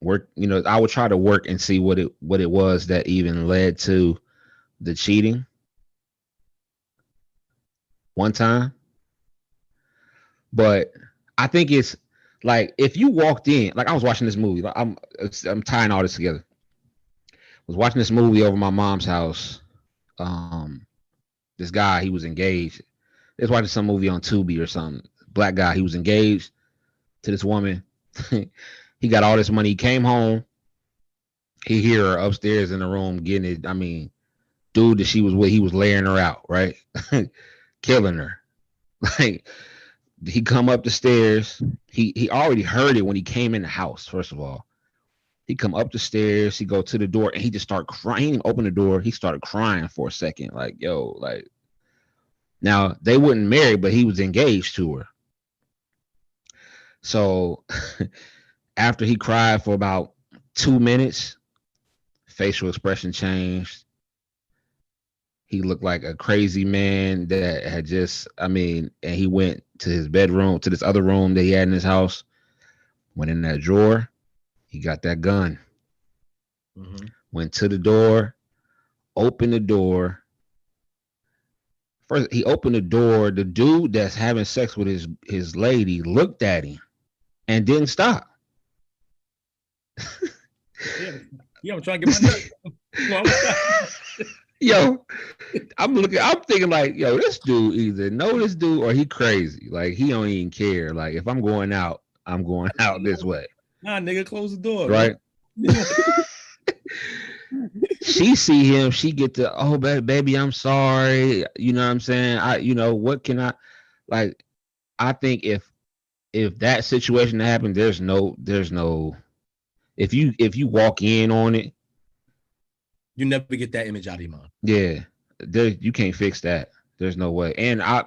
I would try to work and see what it was that even led to the cheating one time. But I think it's like if you walked in, like I was watching this movie, like I'm tying all this together. I was watching this movie over my mom's house. This guy, he was engaged. He was watching some movie on Tubi or something. Black guy, he was engaged to this woman. He got all this money. He came home. he hear her upstairs in the room getting it. I mean, dude that she was with, he was laying her out, right? Killing her. Like, he come up the stairs. He already heard it when he came in the house, first of all. He come up the stairs, he go to the door, and he just start crying. He didn't even open the door. He started crying for a second. Like, yo, like, now they wouldn't marry, but he was engaged to her. So after he cried for about 2 minutes, facial expression changed. He looked like a crazy man that had just, I mean, and he went to his bedroom, to this other room that he had in his house, went in that drawer, he got that gun, went to the door, opened the door. First, he opened the door. The dude that's having sex with his lady looked at him and didn't stop. Yeah, I'm trying to get my nuts. Yo, I'm thinking like, yo, this dude either know this dude or he crazy. Like, he don't even care. Like, if I'm going out, I'm going out this way. Nah, nigga, close the door. Right? She see him, she get to, oh, baby, I'm sorry. You know what I'm saying? What can I, like, I think if that situation happened, there's no, if you walk in on it, you never get that image out of your mind. Yeah, you can't fix that. There's no way. And I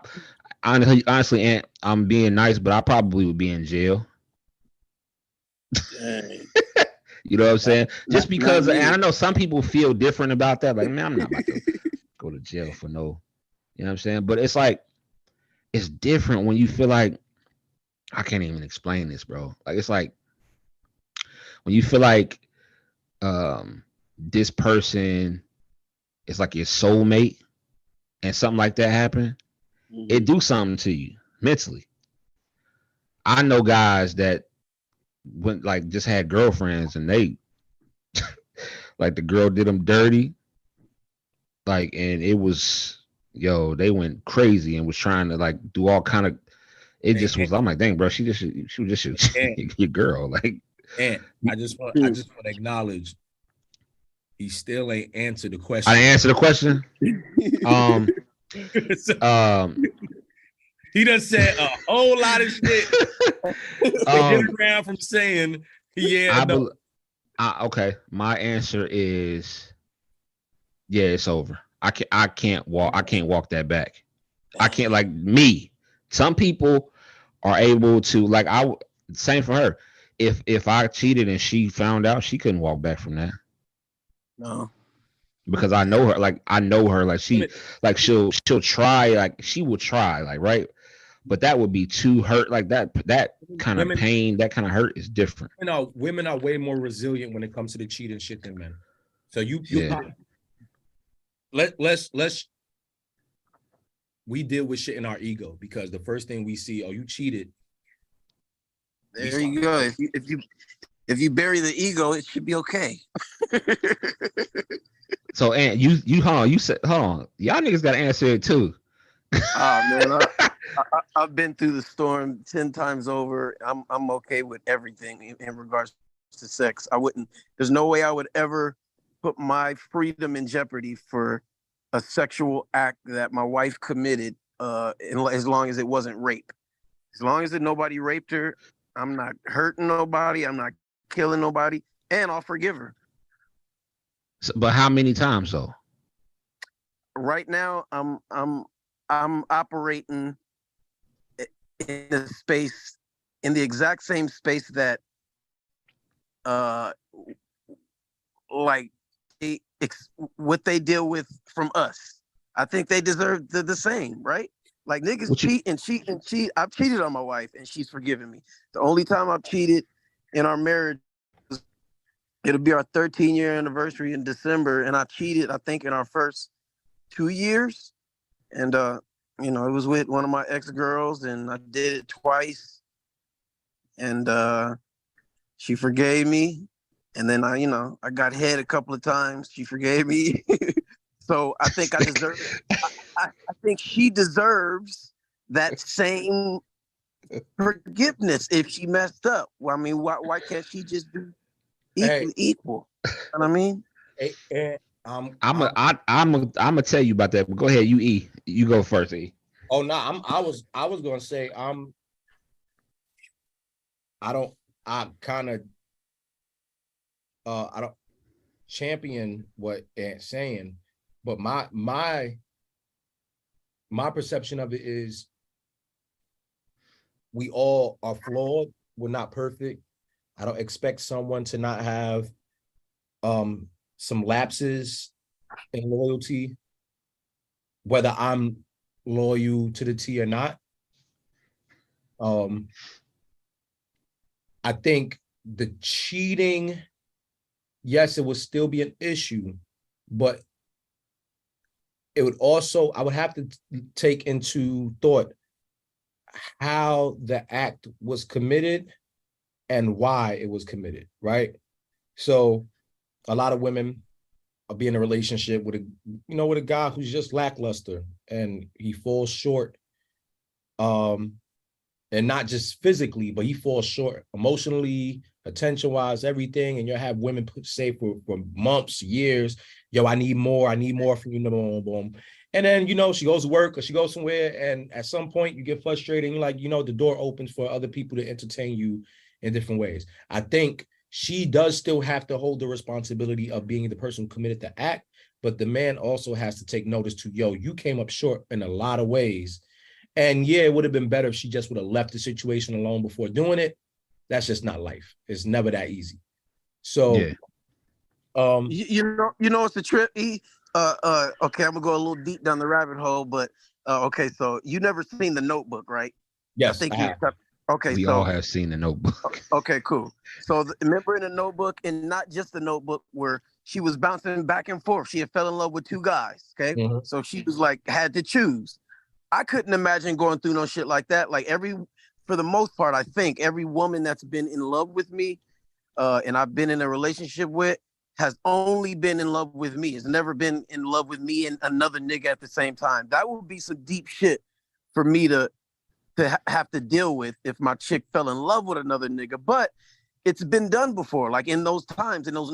honestly, Aunt, I'm being nice, but I probably would be in jail. You know what I'm saying? Just because, and I know some people feel different about that. Like, man, I'm not about to go to jail for no, you know what I'm saying? But it's like, it's different when you feel like, I can't even explain this, bro. Like, it's like, when you feel like, this person is like your soulmate and something like that happen, it do something to you mentally. I know guys that went, like, just had girlfriends and they like, the girl did them dirty, like, and it was, yo, they went crazy and was trying to, like, do all kind of, it just was, I'm like, dang, bro, she was just your girl. Like, and I just want to acknowledge he still ain't answered the question. I didn't answer the question. He done said a whole lot of shit. Get around from saying, yeah. Okay, my answer is, yeah, it's over. I can't walk that back. I can't, like, me. Some people are able to, like, same for her. If I cheated and she found out, she couldn't walk back from that. No, because I know her. Like, she'll try. Like, she will try. Like, right. But that would be too hurt. Like, that kind of pain, that kind of hurt is different. Women are way more resilient when it comes to the cheating shit than men. So let's we deal with shit in our ego, because the first thing we see, oh, you cheated. There you go. If you bury the ego, it should be okay. So, and you hold on. You said, hold on. Y'all niggas got to answer it too. Oh man, I've been through the storm 10 times over. I'm okay with everything in regards to sex. There's no way I would ever put my freedom in jeopardy for a sexual act that my wife committed, as long as it wasn't rape. As long as nobody raped her, I'm not hurting nobody. I'm not killing nobody, and I'll forgive her. So, but how many times though? Right now, I'm operating in a space, in the exact same space that, like, what they deal with from us. I think they deserve the same, right? Like, niggas cheat. I've cheated on my wife and she's forgiven me. The only time I've cheated in our marriage, it'll be our 13-year anniversary in December, and I cheated, I think, in our first 2 years. And it was with one of my ex-girls, and I did it twice. And she forgave me. And then I got head a couple of times. She forgave me. So I think I deserve I think she deserves that same forgiveness if she messed up. Well, I mean, why can't she just do equal. You know what I mean? I'm gonna tell you about that. But go ahead, you go first, E. Oh no, I was gonna say I don't champion what Ant's saying, but my perception of it is we all are flawed. We're not perfect. I don't expect someone to not have some lapses in loyalty, whether I'm loyal to the T or not. I think the cheating, yes, it would still be an issue, but it would also, I would have to take into thought how the act was committed and why it was committed, right? So a lot of women will be in a relationship with a guy who's just lackluster and he falls short, and not just physically, but he falls short emotionally, attention-wise, everything. And you'll have women say for months, years, yo, I need more from you, boom, boom. And then, she goes to work or she goes somewhere, and at some point you get frustrated and you're like, the door opens for other people to entertain you in different ways. I think she does still have to hold the responsibility of being the person who committed the act, but the man also has to take notice to, yo, you came up short in a lot of ways. And yeah, it would have been better if she just would have left the situation alone before doing it. That's just not life. It's never that easy. So, yeah. It's a trip. Okay, I'm gonna go a little deep down the rabbit hole, but okay, so you never seen The Notebook, right? Yes, I have. Okay, we all have seen The Notebook. Okay, cool. So remember in The Notebook, and not just The Notebook, where she was bouncing back and forth. She had fell in love with two guys. Okay, so she was like had to choose. I couldn't imagine going through no shit like that. Like for the most part, I think every woman that's been in love with me, and I've been in a relationship with, has only been in love with me. Has never been in love with me and another nigga at the same time. That would be some deep shit for me to have to deal with if my chick fell in love with another nigga. But it's been done before. Like in those times, in those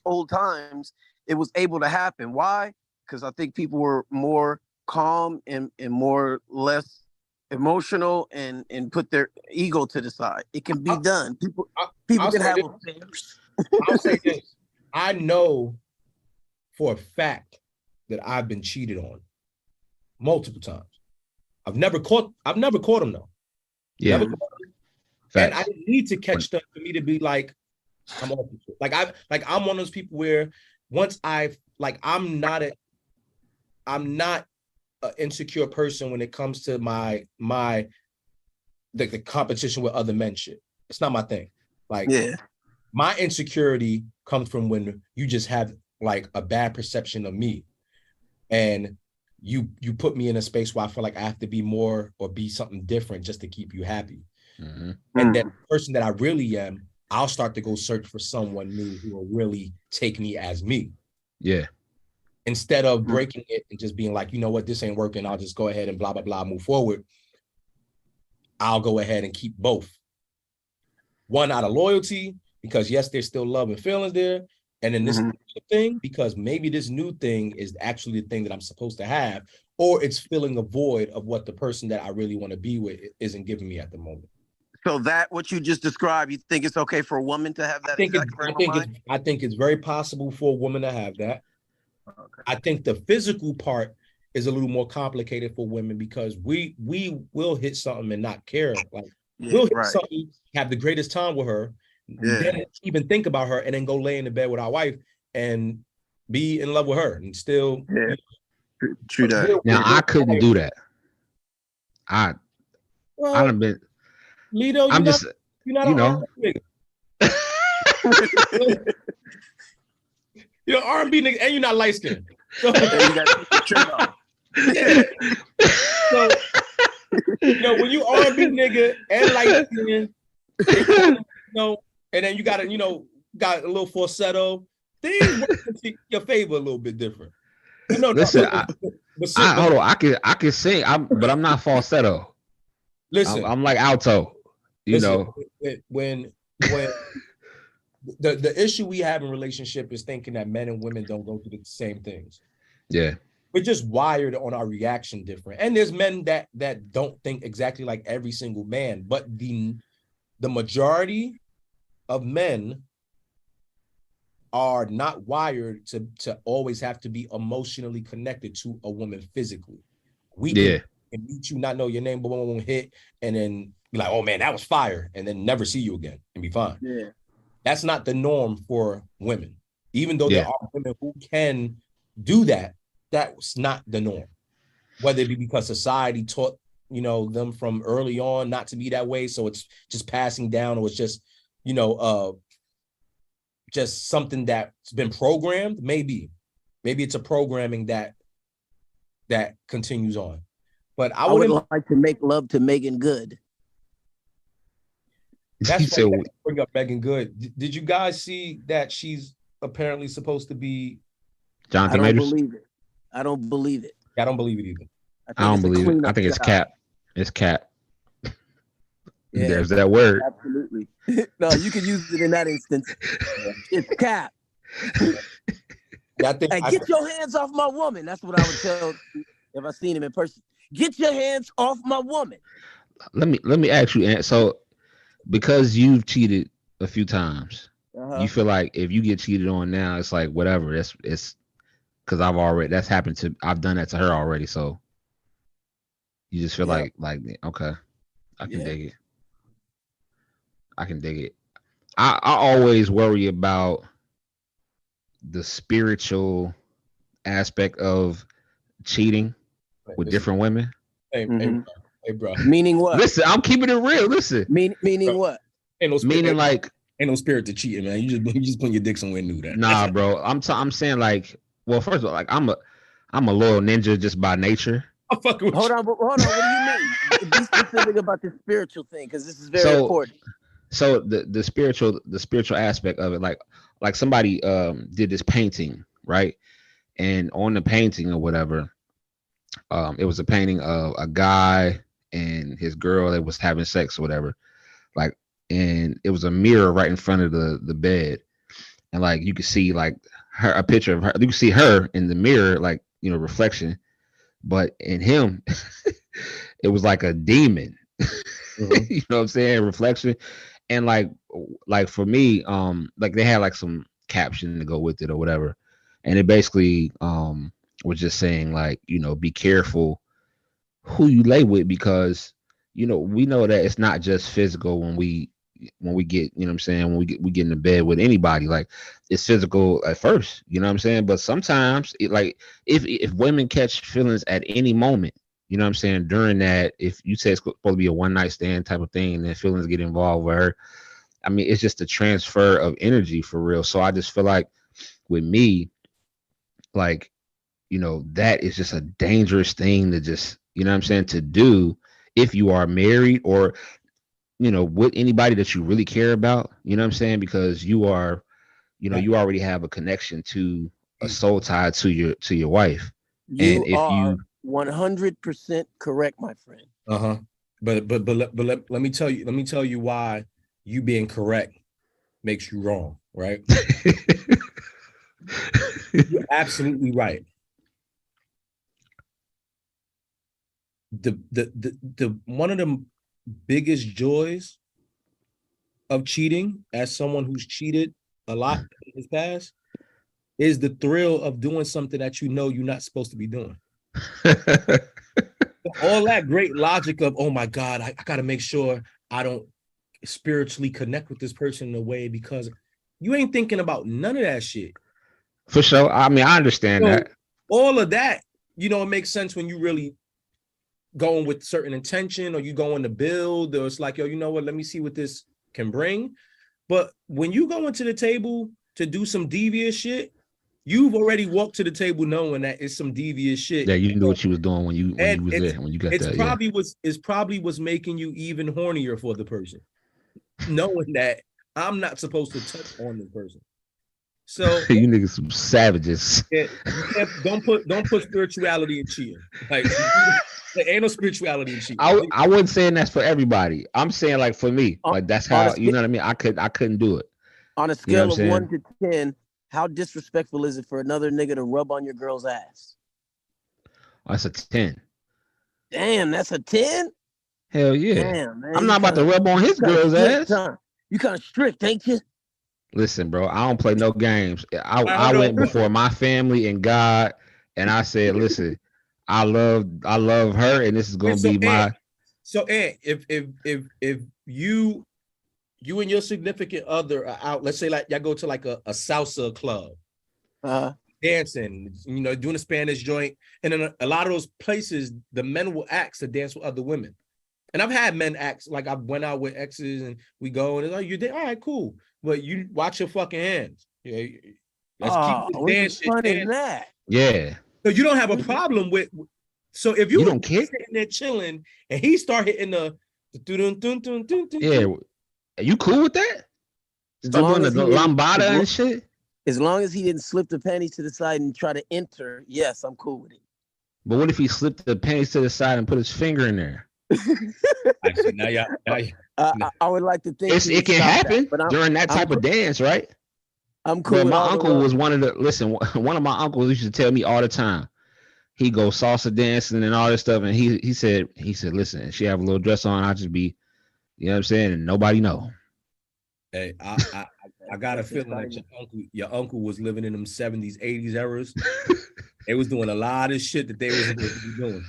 old times, it was able to happen. Why? Because I think people were more calm and more less emotional and put their ego to the side. It can be done. People can have affairs. I'll say this. I know for a fact that I've been cheated on multiple times. I've never caught him though. Yeah. And I didn't need to catch stuff for me to be like, I'm off the shit. I'm one of those people where once I'm not an insecure person when it comes to the competition with other men shit. It's not my thing. My insecurity comes from when you just have like a bad perception of me, and you put me in a space where I feel like I have to be more or be something different just to keep you happy. And then the person that I really am, I'll start to go search for someone new who will really take me as me. Yeah. Instead of breaking it and just being like, you know what, this ain't working, I'll just go ahead and blah, blah, blah, move forward. I'll go ahead and keep both. One, out of loyalty, because yes, there's still love and feelings there. And then this thing, because maybe this new thing is actually the thing that I'm supposed to have, or it's filling a void of what the person that I really want to be with isn't giving me at the moment. So that what you just described, you think it's okay for a woman to have that? I think it's very possible for a woman to have that. Okay. I think the physical part is a little more complicated for women because we will hit something and not care. We'll hit something, have the greatest time with her, then even think about her, and then go lay in the bed with our wife and be in love with her and still. Yeah, true that. Now I couldn't do that. I done been. Lito, you're not an R&B nigga. You're an R&B nigga and you're not light skinned. So, when you R&B nigga and light skinned, and then you got got a little falsetto, things work in your favor a little bit different. Listen, hold on, I can sing, but I'm not falsetto. Listen, I'm like alto. When the issue we have in relationship is thinking that men and women don't go through the same things. Yeah. We're just wired on our reaction different. And there's men that don't think exactly like every single man, but the majority of men are not wired to always have to be emotionally connected to a woman physically. We can meet you, not know your name, but boom, hit, and then be like, oh man, that was fire, and then never see you again and be fine. Yeah. That's not the norm for women. Even though there are women who can do that, that's not the norm. Whether it be because society taught, them from early on not to be that way, so it's just passing down, or it's just, just something that's been programmed. Maybe it's a programming that continues on. But I would like to make love to Megan Good. That's why I bring up Megan Good. Did you guys see that she's apparently supposed to be Jonathan Majors? I don't believe it. I don't believe it either. I don't believe it. I think it's cap. It's cap. Yeah, there's that word. Absolutely. No, you can use it in that instance. It's cap. Yeah, get your hands off my woman. That's what I would tell if I seen him in person. Get your hands off my woman. Let me ask you, so because you've cheated a few times, you feel like if you get cheated on now, it's like whatever. It's because that's happened to, I've done that to her already. So you just feel like okay, I can dig it. I can dig it. I always worry about the spiritual aspect of cheating with different women. Hey, bro. Meaning what? Listen, I'm keeping it real. Listen. Meaning what? Ain't no spirit, meaning like ain't no spirit to cheating, man. You just putting your dick somewhere new. That. Nah, bro. I'm saying like, well, first of all, like I'm a loyal ninja just by nature. Hold on. What do you mean? Be specific about the spiritual thing, because this is very important. So the spiritual aspect of it, like somebody did this painting, right? And on the painting or whatever, it was a painting of a guy and his girl that was having sex or whatever. Like, and it was a mirror right in front of the bed. And like you could see like a picture of her. You could see her in the mirror, like, reflection. But in him, it was like a demon. Mm-hmm. You know what I'm saying? Reflection. And like for me, like they had like some caption to go with it or whatever. And it basically was just saying like, be careful who you lay with, because, we know that it's not just physical when we get, you know what I'm saying, when we get in the bed with anybody, like it's physical at first, you know what I'm saying? But sometimes it, like if women catch feelings at any moment, you know what I'm saying, during that, if you say it's supposed to be a one night stand type of thing and then feelings get involved with her, I mean, it's just a transfer of energy for real. So I just feel like with me, like, that is just a dangerous thing to just, you know what I'm saying, to do if you are married or, with anybody that you really care about, you know what I'm saying? Because you are, you already have a connection to a soul tie to your wife. You are 100% correct, my friend. But let me tell you why you being correct makes you wrong, right? You're absolutely right. The one of the biggest joys of cheating, as someone who's cheated a lot in his past, is the thrill of doing something that you're not supposed to be doing. All that great logic of, oh my God, I gotta make sure I don't spiritually connect with this person in a way, because you ain't thinking about none of that shit. For sure. I mean, I understand that. All of that, it makes sense when you really going with certain intention, or you going to build, or it's like, yo, you know what, let me see what this can bring. But when you go into the table to do some devious shit, you've already walked to the table knowing that it's some devious shit. Yeah, you knew what you was doing when you was there, when you got that. It's probably what's making you even hornier for the person, knowing that I'm not supposed to touch on the person. So you niggas some savages. Don't put spirituality in cheating. Like there ain't no spirituality in cheating. I wasn't saying that's for everybody. I'm saying like for me, like that's how, you know what I mean. I couldn't do it. On a scale of 1 to 10, how disrespectful is it for another nigga to rub on your girl's ass? That's a 10. Damn, that's a 10? Hell yeah. Damn, man. I'm not about to rub on his girl's ass. You kind of strict, ain't you? Listen, bro, I don't play no games. I went before my family and God, and I said, listen, I love her, and this is gonna be my. So, if you and your significant other are out, let's say like y'all go to like a salsa club, dancing, doing a Spanish joint, and in a lot of those places, the men will ask to dance with other women. And I've had men ask, like I went out with exes and we go and it's like, you did all right, cool. But you watch your fucking hands. Yeah, let's keep the dance shit dancing. That? Yeah. So you don't have a problem with. So if you don't care, sitting there chilling and he start hitting the yeah, are you cool with that? Start doing the lambada and shit. As long as he didn't slip the panties to the side and try to enter, yes, I'm cool with it. But what if he slipped the panties to the side and put his finger in there? Actually, now I would like to think it can happen during that type of dance, right? I'm cool. But my uncle was one of my uncles used to tell me all the time. He go salsa dancing and all this stuff, and he said, listen, she have a little dress on, I'll just be, you know what I'm saying, and nobody know. Hey, I got a feeling that your uncle was living in them 70s, 80s eras. They was doing a lot of shit that they was supposed to be doing.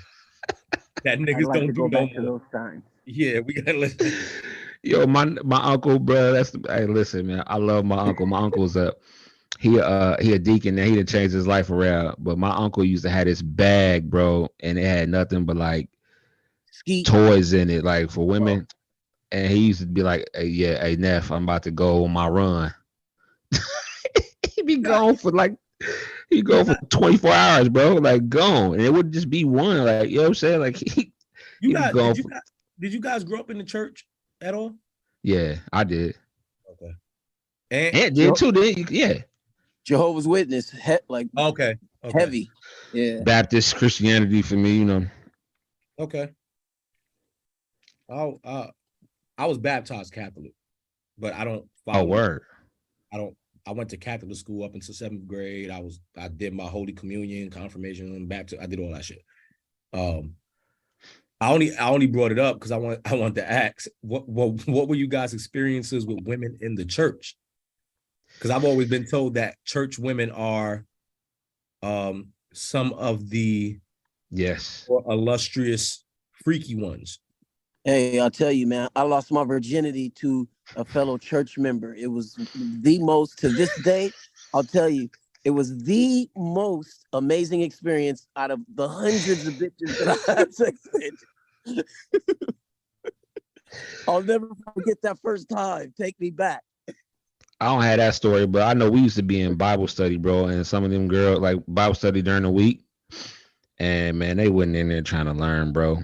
That niggas like don't do no more. Those times. Yeah, we gotta listen. Yo, my uncle, bro. Hey, listen, man. I love my uncle. My uncle's he a deacon and he done changed his life around. But my uncle used to have this bag, bro, and it had nothing but like toys in it, like for women. And he used to be like, hey, Neff, I'm about to go on my run. He'd be gone for like. He go for 24 hours, bro. Like gone, and it would just be one. Like, you know what I'm saying? Like did you guys grow up in the church at all? Yeah, I did. Okay, and did too. Did yeah? Jehovah's Witness, okay, heavy. Yeah, Baptist Christianity for me, Okay. I was baptized Catholic, but I don't. Word. I went to Catholic school up until 7th grade. I did my Holy Communion, confirmation, baptism. I did all that shit. I only brought it up because I want to ask what were you guys' experiences with women in the church? Because I've always been told that church women are some of the more illustrious, freaky ones. Hey, I'll tell you, man, I lost my virginity to a fellow church member. It was the most, to this day, I'll tell you, it was the most amazing experience out of the hundreds of bitches that I had sex with. I'll never forget that first time. Take me back. I don't have that story, but I know we used to be in Bible study, bro, and some of them girls, like Bible study during the week, and man, they wasn't in there trying to learn, bro.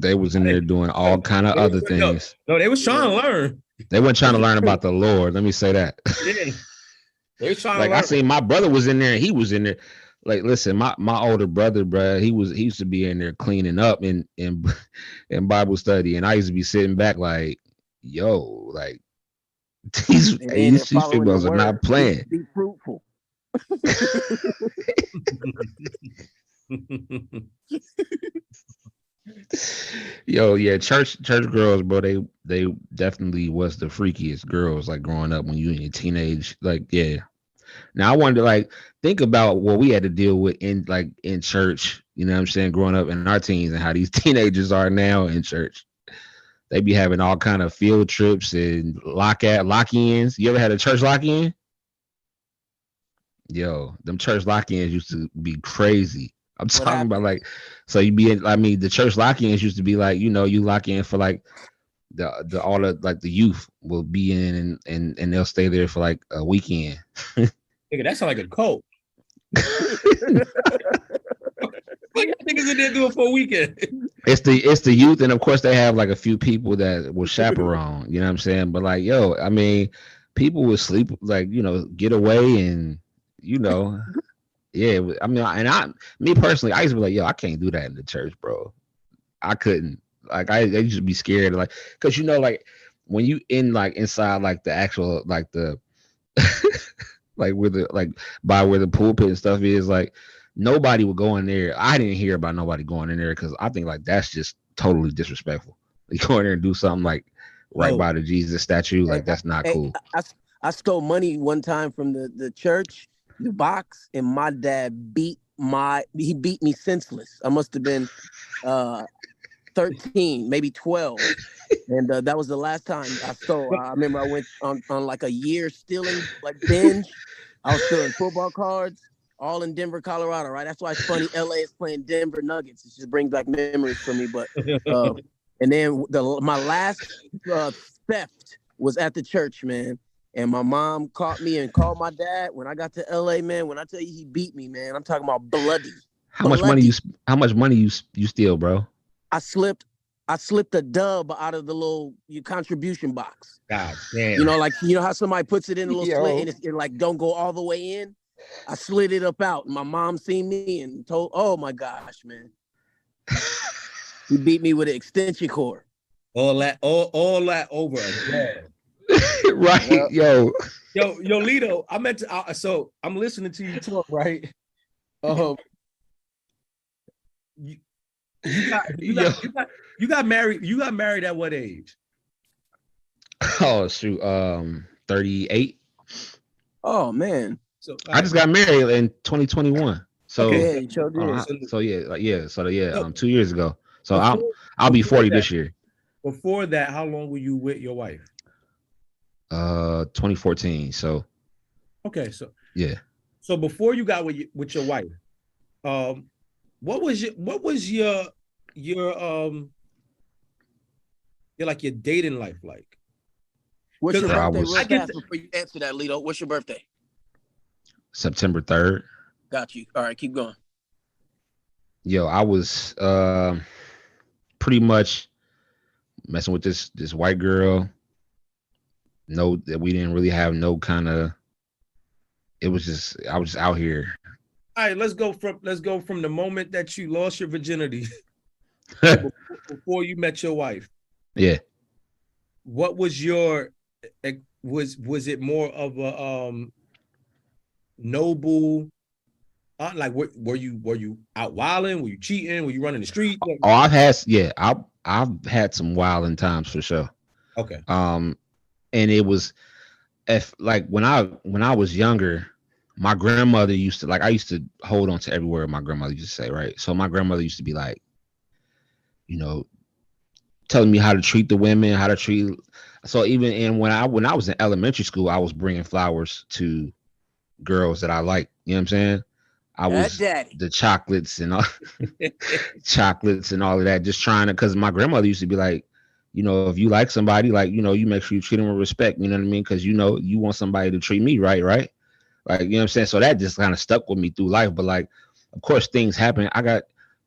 They was in there doing all kind of other things. No, they was trying to learn. They weren't trying to learn about the Lord. Let me say that. Yeah. They was trying like to learn. I seen my brother was in there and he was in there. Like, listen, my older brother, bro, he used to be in there cleaning up in Bible study. And I used to be sitting back like, yo, like these females are not playing. Be fruitful. Yo, yeah, church girls, bro, they definitely was the freakiest girls, like growing up when you in your teenage, like, yeah. Now I wanted to like think about what we had to deal with in church, you know what I'm saying, growing up in our teens and how these teenagers are now in church. They be having all kind of field trips and lock-ins. You ever had a church lock-in? Yo, them church lock-ins used to be crazy. I'm talking about like, so you be in, I mean, the church lock-ins used to be like, you know, you lock in for like all the youth will be in and they'll stay there for like a weekend. Nigga, that sounds like a cult. What niggas in there doing for a weekend? It's the youth, and of course they have like a few people that will chaperone, you know what I'm saying? But like, yo, I mean, people would sleep, like, you know, get away and, you know. Yeah, I mean, me personally, I used to be like, yo, I can't do that in the church, bro. I couldn't. Like, I used to be scared, like, cause you know, like when you in like inside like the actual like the like by where the pulpit and stuff is, like nobody would go in there. I didn't hear about nobody going in there because I think like that's just totally disrespectful. You go in there and do something like right by the Jesus statue, like that's not cool. I stole money one time from the church, the box, and my dad beat me senseless. I must have been 13, maybe 12. And that was the last time I stole. I remember I went on like a year stealing, like binge. I was stealing football cards, all in Denver, Colorado, right? That's why it's funny. LA is playing Denver Nuggets. It just brings back memories for me. But and then my last theft was at the church, man. And my mom caught me and called my dad. When I got to LA, man, when I tell you he beat me, man, I'm talking about bloody. How much money you steal, bro? I slipped a dub out of the little contribution box. God damn. You know, like how somebody puts it in a little slit and it like don't go all the way in. I slid it up out. And my mom seen me and told, oh my gosh, man. He beat me with an extension cord. All that over again. Right, yo, Lito. I meant to. So I'm listening to you talk, right? You got married. You got married at what age? Oh shoot, 38. Oh man. So I just got married in 2021. So okay, you sure did. 2 years ago. So I'll be 40 this year. Before that, how long were you with your wife? 2014. So okay, so yeah. So before you got with your wife, what was your dating life like? What's your birthday? Before you answer that, Lito, what's your birthday? September 3rd. Got you. All right, keep going. Yo, I was pretty much messing with this white girl. No, that we didn't really have no kind of. It was just I was just out here. All right, let's go from the moment that you lost your virginity before you met your wife. Yeah. What was your was it more of a noble? Like were you out wilding? Were you cheating? Were you running the street? Oh, I've had some wilding times for sure. Okay. And it was like when I was younger, my grandmother used to I used to hold on to every word my grandmother used to say, right? So my grandmother used to be like, telling me how to treat the women, how to treat. So even when I was in elementary school, I was bringing flowers to girls that I liked. You know what I'm saying? I was the chocolates and all chocolates and all of that, just trying to, because my grandmother used to be like, if you like somebody, like, you make sure you treat them with respect, you know what I mean? Because you want somebody to treat me right? Like, you know what I'm saying? So that just kind of stuck with me through life. But like, of course, things happen.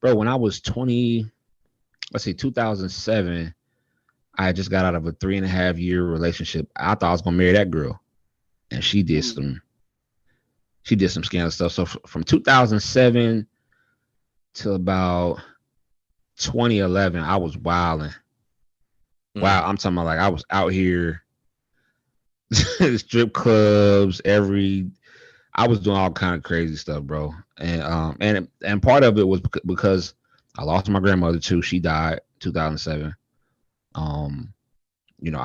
When I was 2007, I just got out of a 3.5-year relationship. I thought I was gonna marry that girl, and she did some scandalous stuff. So from 2007 to about 2011, I was wilding. Wow, I'm talking about like I was out here, strip clubs, I was doing all kind of crazy stuff, bro. And part of it was because I lost my grandmother too. She died 2007. I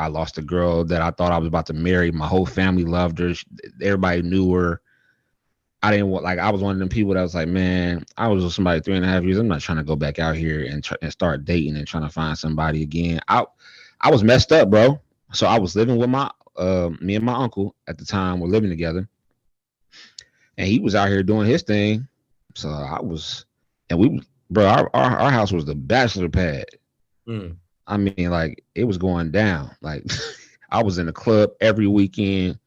lost a girl that I thought I was about to marry. My whole family loved her. Everybody knew her. I was one of them people that was like, man, I was with somebody 3.5 years. I'm not trying to go back out here and start dating and trying to find somebody again. I was messed up, bro. So I was living with me and my uncle at the time were living together, and he was out here doing his thing. So our house was the bachelor pad. I mean, like, it was going down. Like, I was in the club every weekend.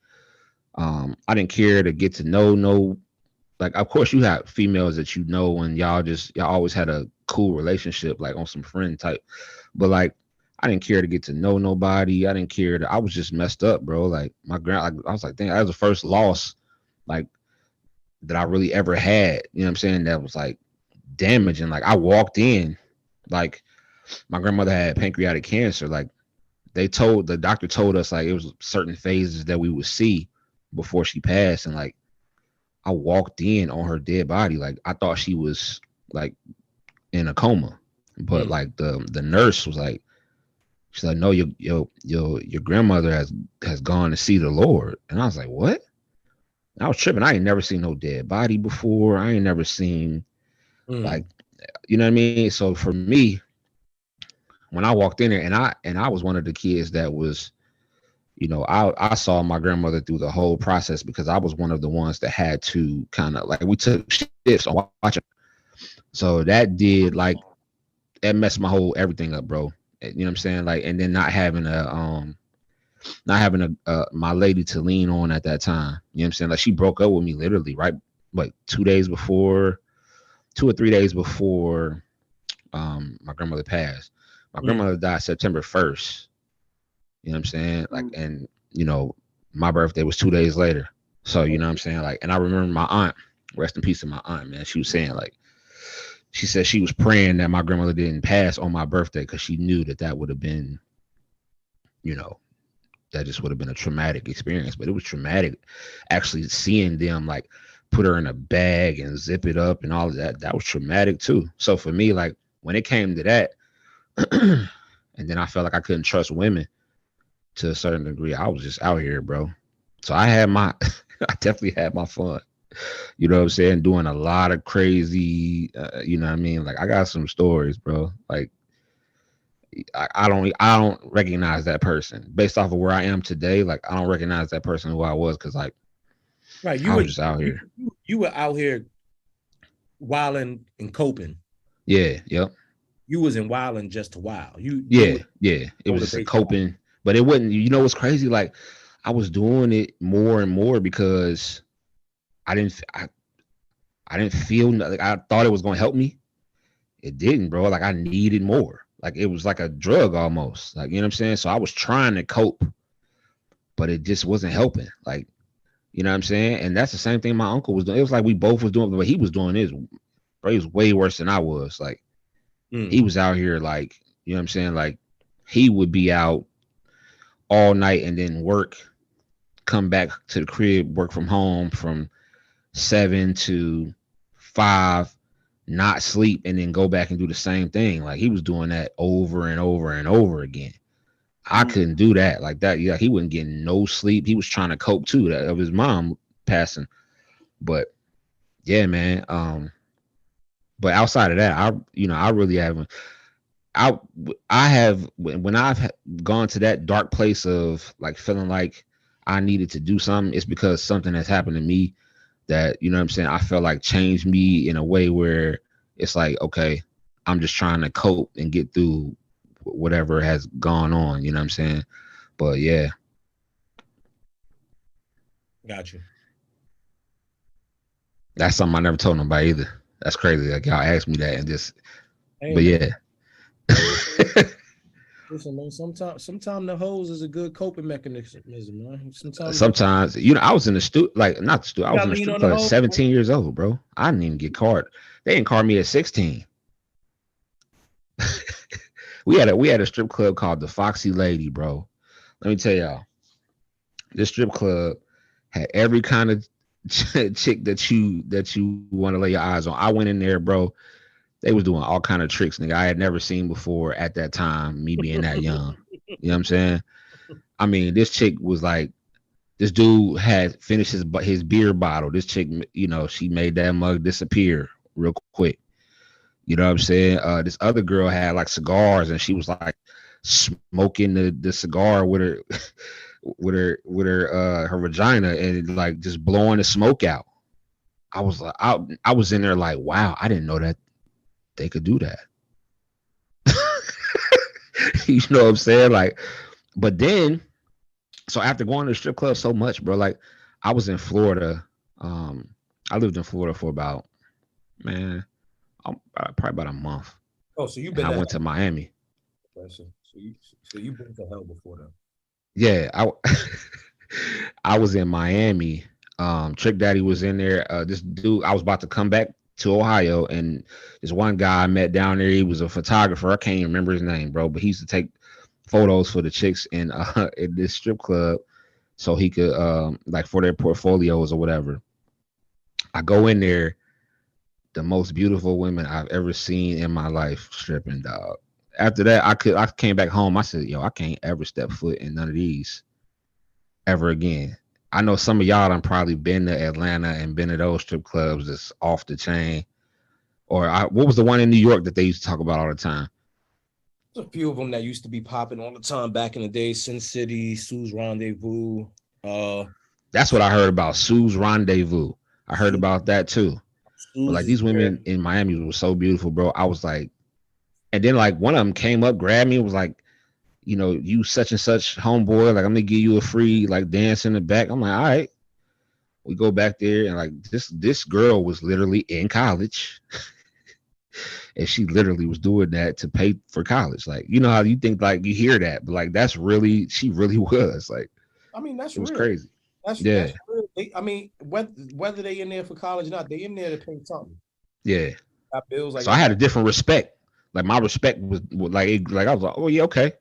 I didn't care to get to know. Like, of course, you have females that and y'all always had a cool relationship, like on some friend type. But like, I didn't care to get to know nobody. I didn't care I was just messed up, bro. Like I was like, dang, that was the first loss, like, that I really ever had. You know what I'm saying? That was like damaging. Like, I walked in, like, my grandmother had pancreatic cancer. Like, the doctor told us like it was certain phases that we would see, before she passed, and like I walked in on her dead body. Like I thought she was like in a coma, but like the nurse was like, she's like, no, your grandmother has gone to see the Lord. And I was like, what? I was tripping. I ain't never seen no dead body before. I ain't never seen like, you know what I mean? So for me, when I walked in there, and I was one of the kids that was, you know, I saw my grandmother through the whole process because I was one of the ones that had to kind of like, we took shifts on watching. So that did like, that messed my whole everything up, bro. You know what I'm saying? Like, and then not having a my lady to lean on at that time. You know what I'm saying? Like she broke up with me literally right like 2 or 3 days before my grandmother passed. My grandmother died September 1st. You know what I'm saying? Like, and you know, my birthday was 2 days later. So you know what I'm saying? Like, and I remember my aunt, rest in peace to my aunt, man. She was saying like, she said she was praying that my grandmother didn't pass on my birthday because she knew that would have been, you know, that just would have been a traumatic experience. But it was traumatic actually seeing them like put her in a bag and zip it up and all of that. That was traumatic too. So for me, like when it came to that, and then I felt like I couldn't trust women to a certain degree, I was just out here, bro. So I had my, I definitely had my fun. You know what I'm saying? Doing a lot of crazy, you know what I mean? Like I got some stories, bro. Like I don't recognize that person based off of where I am today. Like I don't recognize that person who I was because like, right, I was just out here. You were out here wilding and coping. Yeah, yep. You was in wilding just to wild. Yeah. It was just a coping, but it wasn't. You know what's crazy? Like I was doing it more and more because I didn't feel like I thought it was gonna help me. It didn't, bro. Like I needed more. Like it was like a drug almost. Like, you know what I'm saying? So I was trying to cope, but it just wasn't helping. Like, you know what I'm saying? And that's the same thing my uncle was doing. It was like we both was doing, but he was doing this, bro. He was way worse than I was. Like he was out here, like, you know what I'm saying? Like he would be out all night and then work, come back to the crib, work from home from 7 to 5, not sleep, and then go back and do the same thing. Like he was doing that over and over and over again. I couldn't do that like that. Yeah, he wasn't getting no sleep. He was trying to cope too that of his mom passing. But yeah, man. But outside of that, I really haven't. I have when I've gone to that dark place of like feeling like I needed to do something, it's because something has happened to me that, you know what I'm saying, I felt like changed me in a way where it's like, okay, I'm just trying to cope and get through whatever has gone on, you know what I'm saying? But yeah. Got you. That's something I never told nobody either. That's crazy. Like y'all asked me that and just, hey, but man. yeah. Listen, man, sometimes the hose is a good coping mechanism, man. Sometimes, you know, I was in the studio, like not the studio, I was in the strip club at 17 years old, bro. I didn't even get caught. They didn't call me at 16. we had a strip club called the Foxy Lady, bro. Let me tell y'all, this strip club had every kind of chick that you want to lay your eyes on. I went in there, bro. They was doing all kind of tricks, nigga, I had never seen before at that time, me being that young. You know what I'm saying? I mean, this chick was like, this dude had finished his beer bottle. This chick, you know, she made that mug disappear real quick. You know what I'm saying? This other girl had like cigars, and she was like smoking the cigar with her her vagina, and like just blowing the smoke out. I was like, I was in there like, wow, I didn't know that they could do that. You know what I'm saying? Like, but then, so after going to the strip club so much, bro, like I was in Florida. I lived in Florida for about, man, probably about a month. Oh, so you've been. I went to Miami. So you've been to hell before then. Yeah, I was in Miami. Trick Daddy was in there. This dude, I was about to come back to Ohio, and this one guy I met down there, he was a photographer. I can't even remember his name, bro, but he used to take photos for the chicks in this strip club so he could like for their portfolios or whatever. I go in there, the most beautiful women I've ever seen in my life stripping, dog. After that, I came back home. I said, yo, I can't ever step foot in none of these ever again. I know some of y'all done probably been to Atlanta and been to those strip clubs that's off the chain. Or what was the one in New York that they used to talk about all the time? There's a few of them that used to be popping all the time back in the day. Sin City, Sue's Rendezvous. That's what I heard about, Sue's Rendezvous. I heard about that too. But like these women in Miami were so beautiful, bro. I was like, and then like one of them came up, grabbed me, was like, you know, you such and such homeboy, like I'm gonna give you a free like dance in the back. I'm like, all right. We go back there and like this girl was literally in college. And she literally was doing that to pay for college. Like, you know how you think like you hear that, but like that's really, she really was like, I mean, that's it was real. crazy. That's real. I mean, whether they in there for college or not, they in there to pay something. Yeah. Got bills like so I had a different respect. Like my respect was like I was like, oh yeah, okay.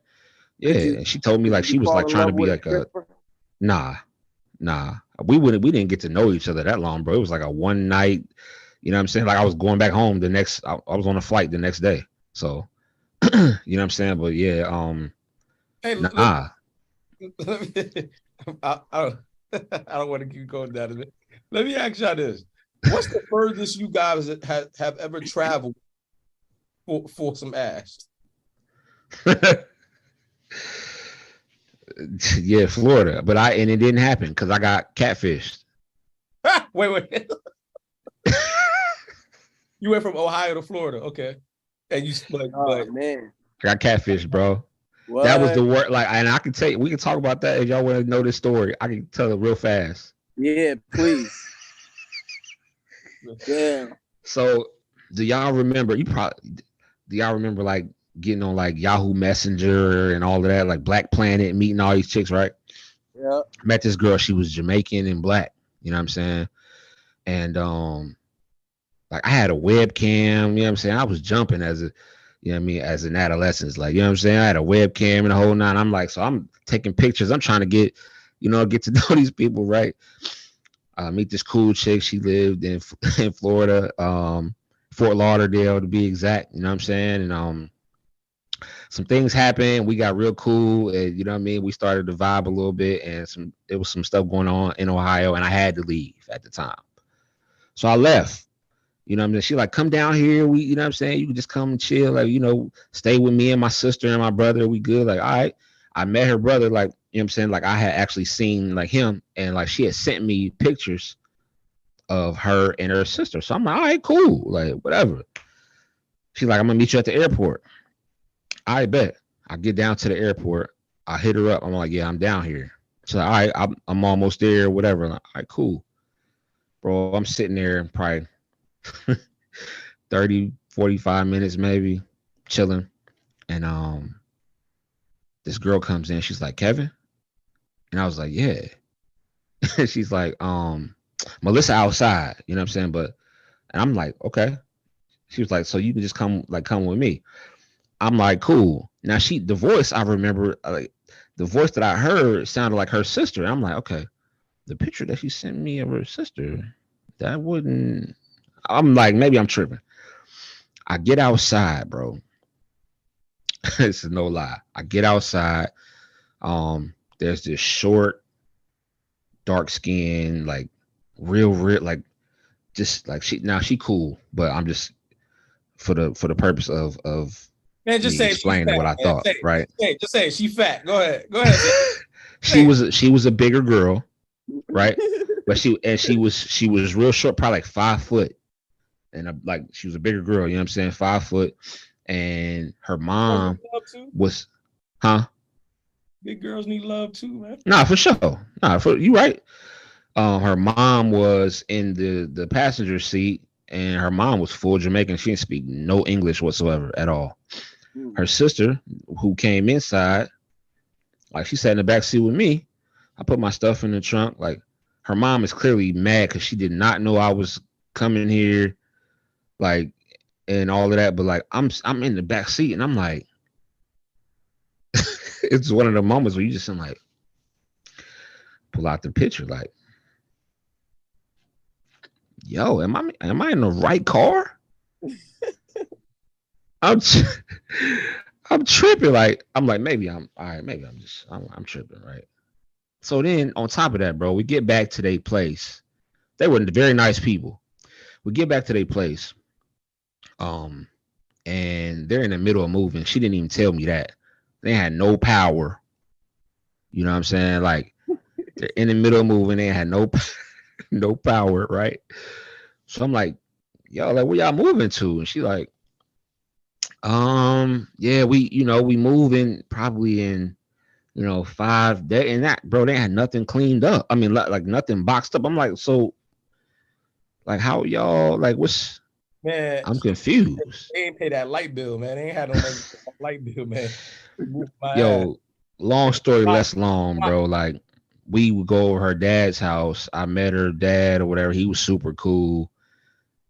Yeah. And she told me like she was like trying to be like a nah. We didn't get to know each other that long, bro. It was like a one night, you know what I'm saying? Like I was going back home the next, I was on a flight the next day. So, you know what I'm saying? But yeah, hey, nah. I don't want to keep going down it. Let me ask y'all this. What's the furthest you guys have ever traveled for some ass? Yeah, Florida. But and it didn't happen because I got catfished. Wait. You went from Ohio to Florida, okay? And you like, man, I got catfished, bro. What? That was the word. Like, and I can tell you, we can talk about that if y'all want to know this story. I can tell it real fast. Yeah, please. Yeah. So, do y'all remember? Do y'all remember like getting on like Yahoo Messenger and all of that, like Black Planet, meeting all these chicks, right? Yeah. Met this girl. She was Jamaican and black. You know what I'm saying? And like I had a webcam. You know what I'm saying? I was jumping as a, you know what I mean, as an adolescent. Like, you know what I'm saying? I had a webcam and the whole nine. I'm like, so I'm taking pictures. I'm trying to get to know these people, right? Meet this cool chick. She lived in Florida, Fort Lauderdale to be exact. You know what I'm saying? And some things happened. We got real cool. And, you know what I mean? We started to vibe a little bit, and there was some stuff going on in Ohio, and I had to leave at the time. So I left. You know what I mean? She like, come down here. We, you know what I'm saying? You can just come and chill. Like, you know, stay with me and my sister and my brother. We good. Like, all right. I met her brother, like, you know what I'm saying? Like I had actually seen like him, and like she had sent me pictures of her and her sister. So I'm like, all right, cool. Like, whatever. She's like, I'm gonna meet you at the airport. I bet. I get down to the airport. I hit her up. I'm like, yeah, I'm down here. She's like, all right, I'm almost there, whatever. Like, all right, cool. Bro, I'm sitting there probably 30, 45 minutes maybe, chilling. And this girl comes in. She's like, Kevin? And I was like, yeah. She's like, Melissa outside, you know what I'm saying? And I'm like, okay. She was like, so you can just come with me. I'm like, cool. Now the voice I remember, like the voice that I heard sounded like her sister. I'm like, okay, the picture that she sent me of her sister, that wouldn't. I'm like, maybe I'm tripping. I get outside, bro. This is no lie. I get outside. There's this short, dark skin, like real, like just like she cool, but I'm just for the purpose of man, just say explaining fat, what I thought, right? Just say she fat. Go ahead. She was a bigger girl, right? But she was real short, probably like 5 foot, and like she was a bigger girl. You know what I'm saying? 5 foot, and her mom was, huh? Big girls need love too, man. Nah, for sure. You right. Her mom was in the passenger seat, and her mom was full Jamaican. She didn't speak no English whatsoever at all. Her sister, who came inside, like she sat in the back seat with me. I put my stuff in the trunk. Like her mom is clearly mad because she did not know I was coming here, like, and all of that. But like I'm in the back seat, and I'm like, it's one of the moments where you just, I'm like, pull out the picture like, yo, am I in the right car? I'm tripping. Like, I'm like, maybe I'm all right, maybe I'm tripping, right? So then on top of that, bro, we get back to their place. They were very nice people. We get back to their place. And they're in the middle of moving. She didn't even tell me that. They had no power. You know what I'm saying? Like, they're in the middle of moving. They had no power, right? So I'm like, yo, like, where y'all moving to? And she like, yeah, we moving probably in, 5 days. And that, bro, they had nothing cleaned up. I mean, like nothing boxed up. I'm like, so, like, how y'all, like, what's, man? I'm confused. They ain't pay that light bill, man. They ain't had no money for that light bill, man. Yo, long story less long, bro. Like, we would go over her dad's house. I met her dad or whatever. He was super cool,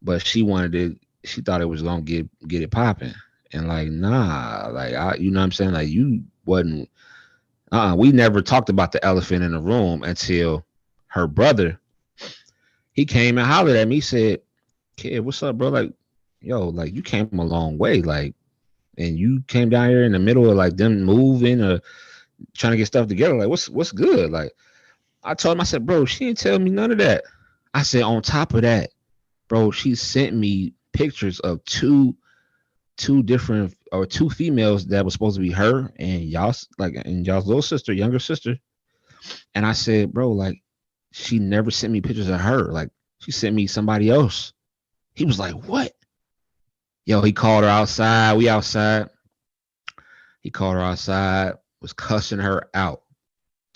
but she thought it was gonna get it popping. And like, nah, like you know what I'm saying? Like, you wasn't we never talked about the elephant in the room until her brother, he came and hollered at me, said, kid, what's up, bro? Like, yo, like, you came a long way, like, and you came down here in the middle of like them moving or trying to get stuff together. Like, what's good? Like, I told him, I said, bro, she didn't tell me none of that. I said, on top of that, bro, she sent me pictures of two females that was supposed to be her and y'all's little sister, younger sister. And I said, bro, like, she never sent me pictures of her. Like, she sent me somebody else. He was like, what? Yo, he called her outside. We outside. He called her outside, was cussing her out.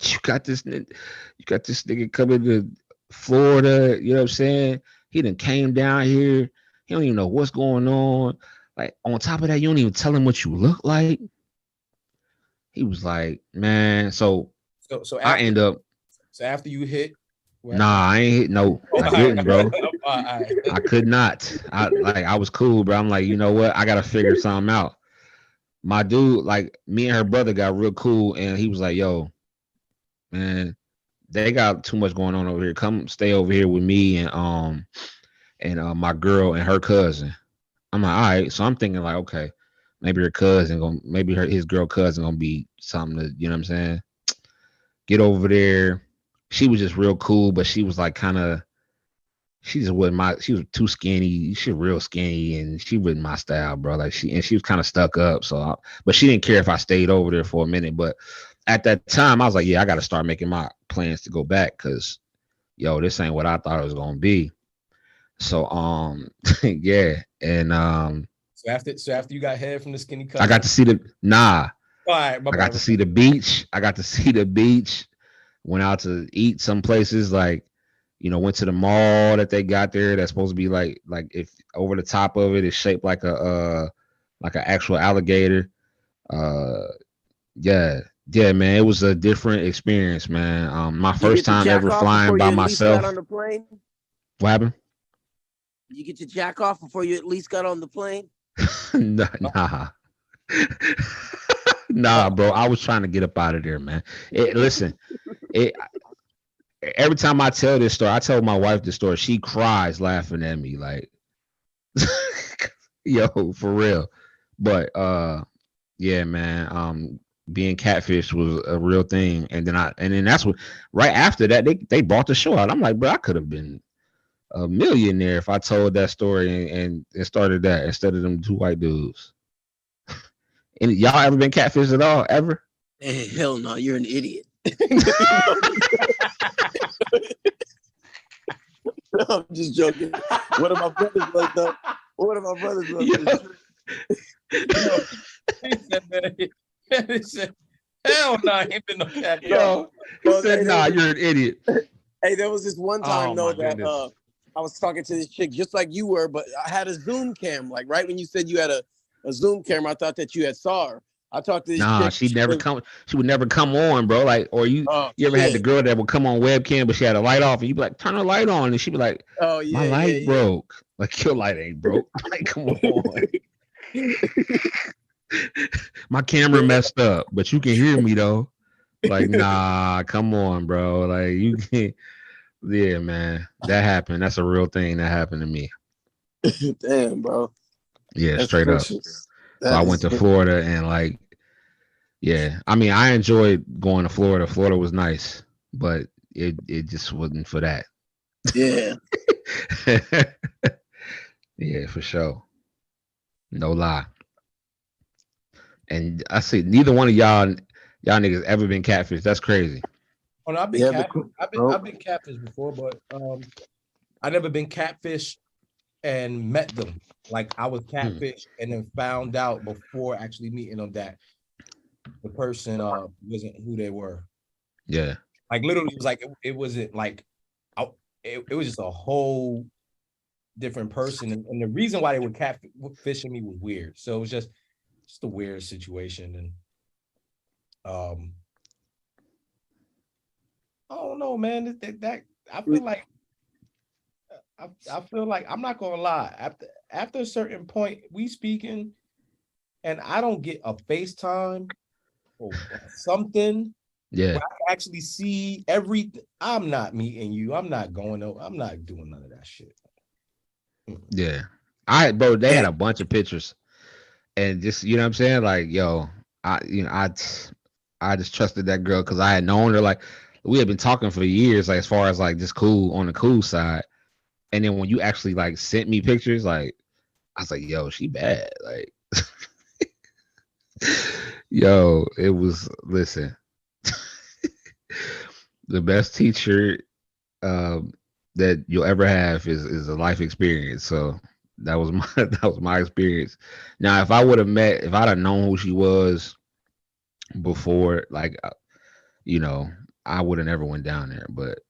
You got this nigga coming to Florida, you know what I'm saying? He done came down here. He don't even know what's going on. Like, on top of that, you don't even tell him what you look like. He was like, man, so I end up. So after you hit. Nah, I ain't hit. No, I didn't, bro. I could not. I was cool, bro. I'm like, you know what? I gotta figure something out. My dude, like, me and her brother got real cool, and he was like, yo, man, they got too much going on over here. Come stay over here with me and my girl and her cousin. I'm like, all right. So I'm thinking like, okay, maybe his girl cousin gonna be something to, you know what I'm saying? Get over there. She was just real cool, but she was like she was too skinny. She was real skinny, and she wasn't my style, bro. Like, she was kind of stuck up. But she didn't care if I stayed over there for a minute. But at that time, I was like, yeah, I got to start making my plans to go back because, yo, this ain't what I thought it was gonna be. So, yeah, and So after you got head from the skinny cousin, I got to see the All right, I got to see the beach. Went out to eat some places, like, went to the mall that they got there that's supposed to be like if over the top of it is shaped like an actual alligator. Yeah, man, it was a different experience, man. My first time ever flying by myself. On the plane? What happened? Did you get your jack off before you at least got on the plane? Nah. Nah, bro. I was trying to get up out of there, man. Listen, every time I tell this story, I tell my wife this story. She cries laughing at me, like, yo, for real. But yeah, man. Being catfish was a real thing, and then that's what. Right after that, they brought the show out. I'm like, bro, I could have been a millionaire if I told that story and started that instead of them two white dudes. And y'all ever been catfished at all? Ever? Hell no, you're an idiot. No, I'm just joking. One of my brothers was though. He said, hell no, I ain't been no cat. Yo, he said, nah, you're an idiot. Hey, there was this one time though that goodness. I was talking to this chick just like you were, but I had a Zoom cam. Like right when you said you had a Zoom camera, I thought that you had saw her. I talked to this chick. She would never come on, bro. Like, or you ever had the girl that would come on webcam, but she had a light off, and you'd be like, turn the light on, and she'd be like, oh yeah, my light broke. Like, your light ain't broke. Like, come on. My camera messed up, but you can hear me though. Like, nah, come on, bro. Like, you can't. Yeah, man, that happened. That's a real thing that happened to me. Damn, bro. Yeah, That's straight up. vicious. So I went to Florida and like, yeah, I mean, I enjoyed going to Florida. Florida was nice, but it just wasn't for that. Yeah. Yeah, for sure. No lie. And I see neither one of y'all niggas ever been catfish. That's crazy. Oh, no, I've been catfish before, but I never been catfish and met them. Like I was catfish and then found out before actually meeting them that the person wasn't who they were. Yeah. Like literally, it was like it wasn't like it was just a whole different person, and the reason why they were catfishing me was weird. So it was just a weird situation, and I don't know, man. That I feel like I'm not gonna lie. After a certain point, we speaking, and I don't get a FaceTime or something. Yeah. Where I can actually see everything. I'm not meeting you. I'm not going over. I'm not doing none of that shit. Yeah. They had a bunch of pictures. And just, you know what I'm saying? Like, yo, I just trusted that girl because I had known her. Like, we had been talking for years, like as far as like just cool on the cool side. And then when you actually like sent me pictures, like I was like, yo, she bad. Like, yo, it was, listen, the best teacher that you'll ever have is a life experience. So that was my experience. Now, if I'd have known who she was before, like, you know, I would have never went down there, but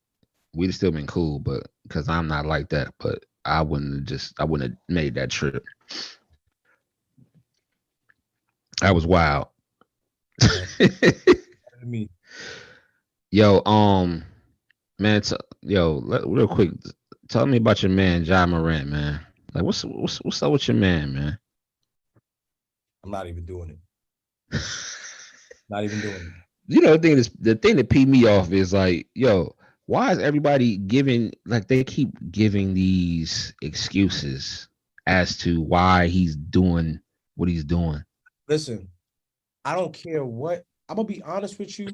we'd have still been cool. But because I'm not like that, but I wouldn't have made that trip. That was wild. Yo, man, real quick, tell me about your man, Ja Morant, man. Like, what's up with your man, man? I'm not even doing it. Not even doing it. You know, the thing that peed me off is like, yo, why is everybody they keep giving these excuses as to why he's doing what he's doing? Listen, I don't care what. I'm gonna be honest with you.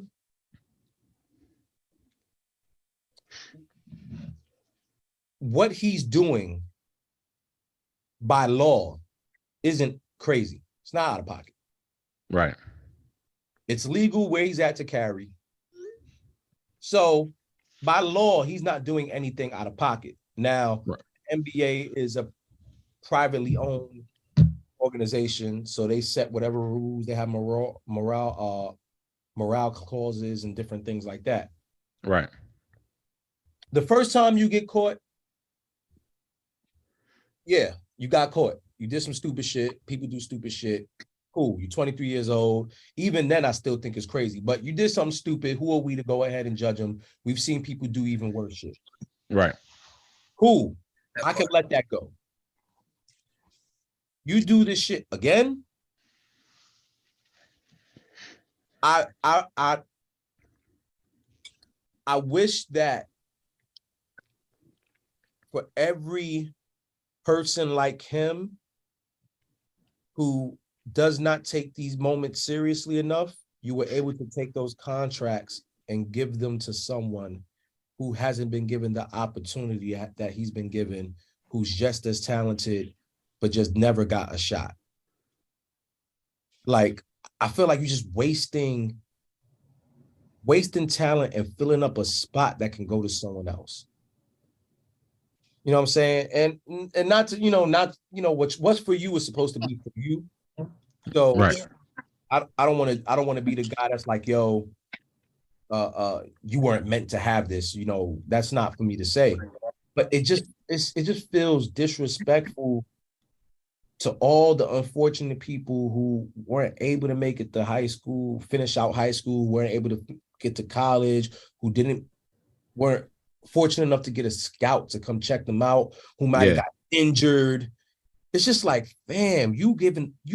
What he's doing by law isn't crazy. It's not out of pocket. Right. It's legal where he's at to carry. So by law, he's not doing anything out of pocket. Now, right. NBA is a privately owned organization, so they set whatever rules. They have morale clauses and different things like that. Right. The first time you get caught, yeah, you got caught. You did some stupid shit. People do stupid shit. Cool. You're 23 years old. Even then, I still think it's crazy. But you did something stupid. Who are we to go ahead and judge them? We've seen people do even worse shit. Right. Cool. I can let that go. You do this shit again. I wish that for every person like him who does not take these moments seriously enough, you were able to take those contracts and give them to someone who hasn't been given the opportunity that he's been given, who's just as talented, but just never got a shot. Like, I feel like you're just wasting talent and filling up a spot that can go to someone else. You know what I'm saying? And not to, what's for you is supposed to be for you. So right. I don't want to be the guy that's like, yo, you weren't meant to have this. You know, that's not for me to say. But it just feels disrespectful to all the unfortunate people who weren't able to make it to high school, finish out high school, weren't able to get to college, who weren't fortunate enough to get a scout to come check them out, who might have got injured. It's just like, fam, you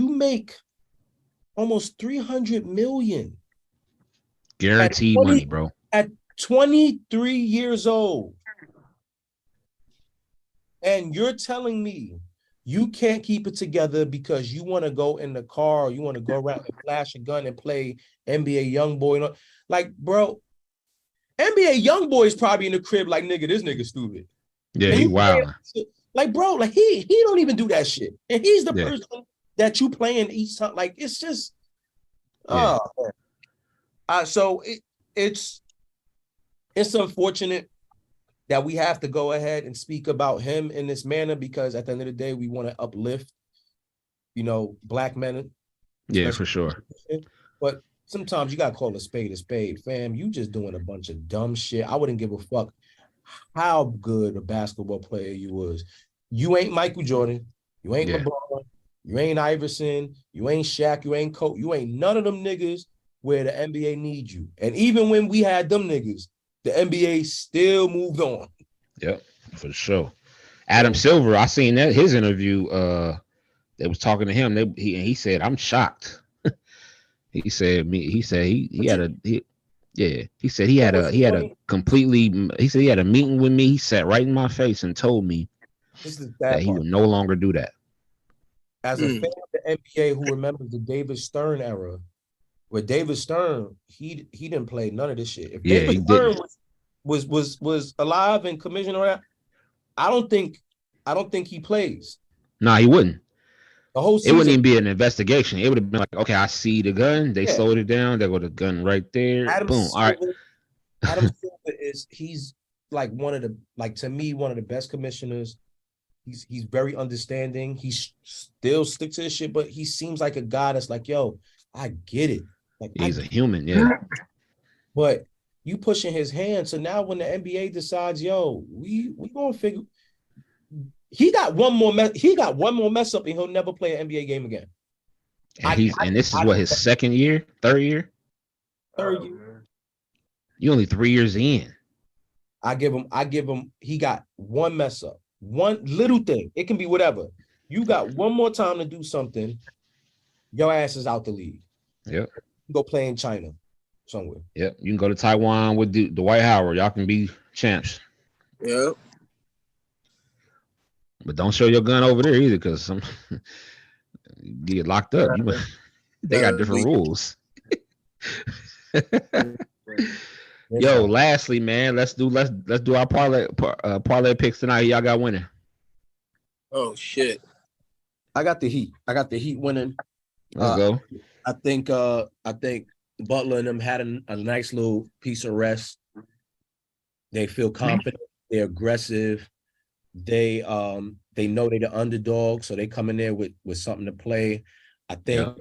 make almost $300 million. Guaranteed money, bro. At 23 years old, and you're telling me you can't keep it together because you want to go in the car or you want to go around and flash a gun and play NBA YoungBoy. Like, bro, NBA YoungBoy is probably in the crib like, nigga, this nigga stupid. Yeah, he wild. Like, bro, like he don't even do that shit. And he's the person that you playing each time. Like, it's just, so it's unfortunate that we have to go ahead and speak about him in this manner because at the end of the day, we want to uplift, black men. Yeah, for sure. But sometimes you gotta call a spade, fam. You just doing a bunch of dumb shit. I wouldn't give a fuck how good a basketball player you was. You ain't Michael Jordan. You ain't LeBron. You ain't Iverson. You ain't Shaq. You ain't Kobe. You ain't none of them niggas where the NBA needs you. And even when we had them niggas, the NBA still moved on. Yep, for sure. Adam Silver, I seen that his interview. They was talking to him. He said, "I'm shocked." He said he had a meeting with me. He sat right in my face and told me that he would no longer do that. As a fan of the NBA who remembers the David Stern era, where David Stern, he didn't play none of this shit. If David Stern was alive and commissioner, I don't think he plays. Nah, he wouldn't. The whole season, it wouldn't even be an investigation. It would have been like, okay, I see the gun. They slowed it down. There go the gun right there. Boom. All right. Adam Silver he's like to me, one of the best commissioners. He's very understanding. He still sticks to his shit, but he seems like a guy that's like, yo, I get it. Like he's a human, yeah. But you pushing his hand. So now when the NBA decides, yo, we gonna figure. He got one more mess up, and he'll never play an NBA game again. And this is what his second year, third year. You only 3 years in. I give him. He got one mess up, one little thing. It can be whatever. You got one more time to do something. Your ass is out the league. Yep. Go play in China somewhere. Yep. You can go to Taiwan with the Dwight Howard. Y'all can be champs. Yep. But don't show your gun over there either, because some get locked up. They got different rules. Yo, lastly, man, let's do our parlay picks tonight. Y'all got winning. Oh shit! I got the Heat. Winning. Let's go. I think Butler and them had a nice little piece of rest. They feel confident. They're aggressive. They know they're the underdog, so they come in there with something to play. I think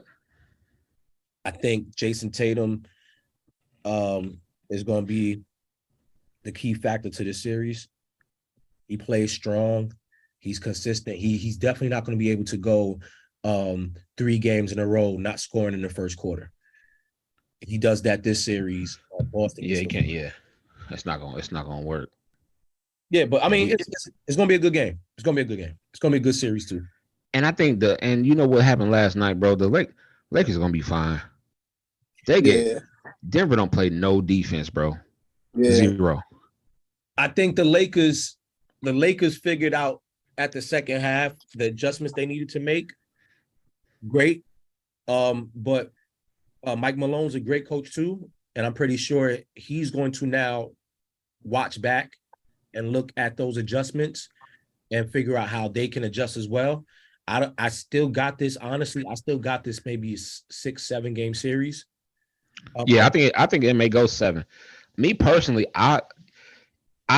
Jason Tatum is going to be the key factor to this series. He plays strong. He's consistent. He's definitely not going to be able to go 3 games in a row not scoring in the first quarter. If he does that this series, Boston. Yeah, he can't. Yeah, it's not gonna work. Yeah, but I mean, it's gonna be a good game. It's gonna be a good game. It's gonna be a good series too. And I think and you know what happened last night, bro? The Lakers gonna be fine. Denver don't play no defense, bro. Yeah. 0. I think the Lakers figured out at the second half the adjustments they needed to make. Great. But Mike Malone's a great coach too, and I'm pretty sure he's going to now watch back and look at those adjustments and figure out how they can adjust as well. I still got this, honestly. I still got this maybe 6-7 game series. I think it may go 7. Me personally, I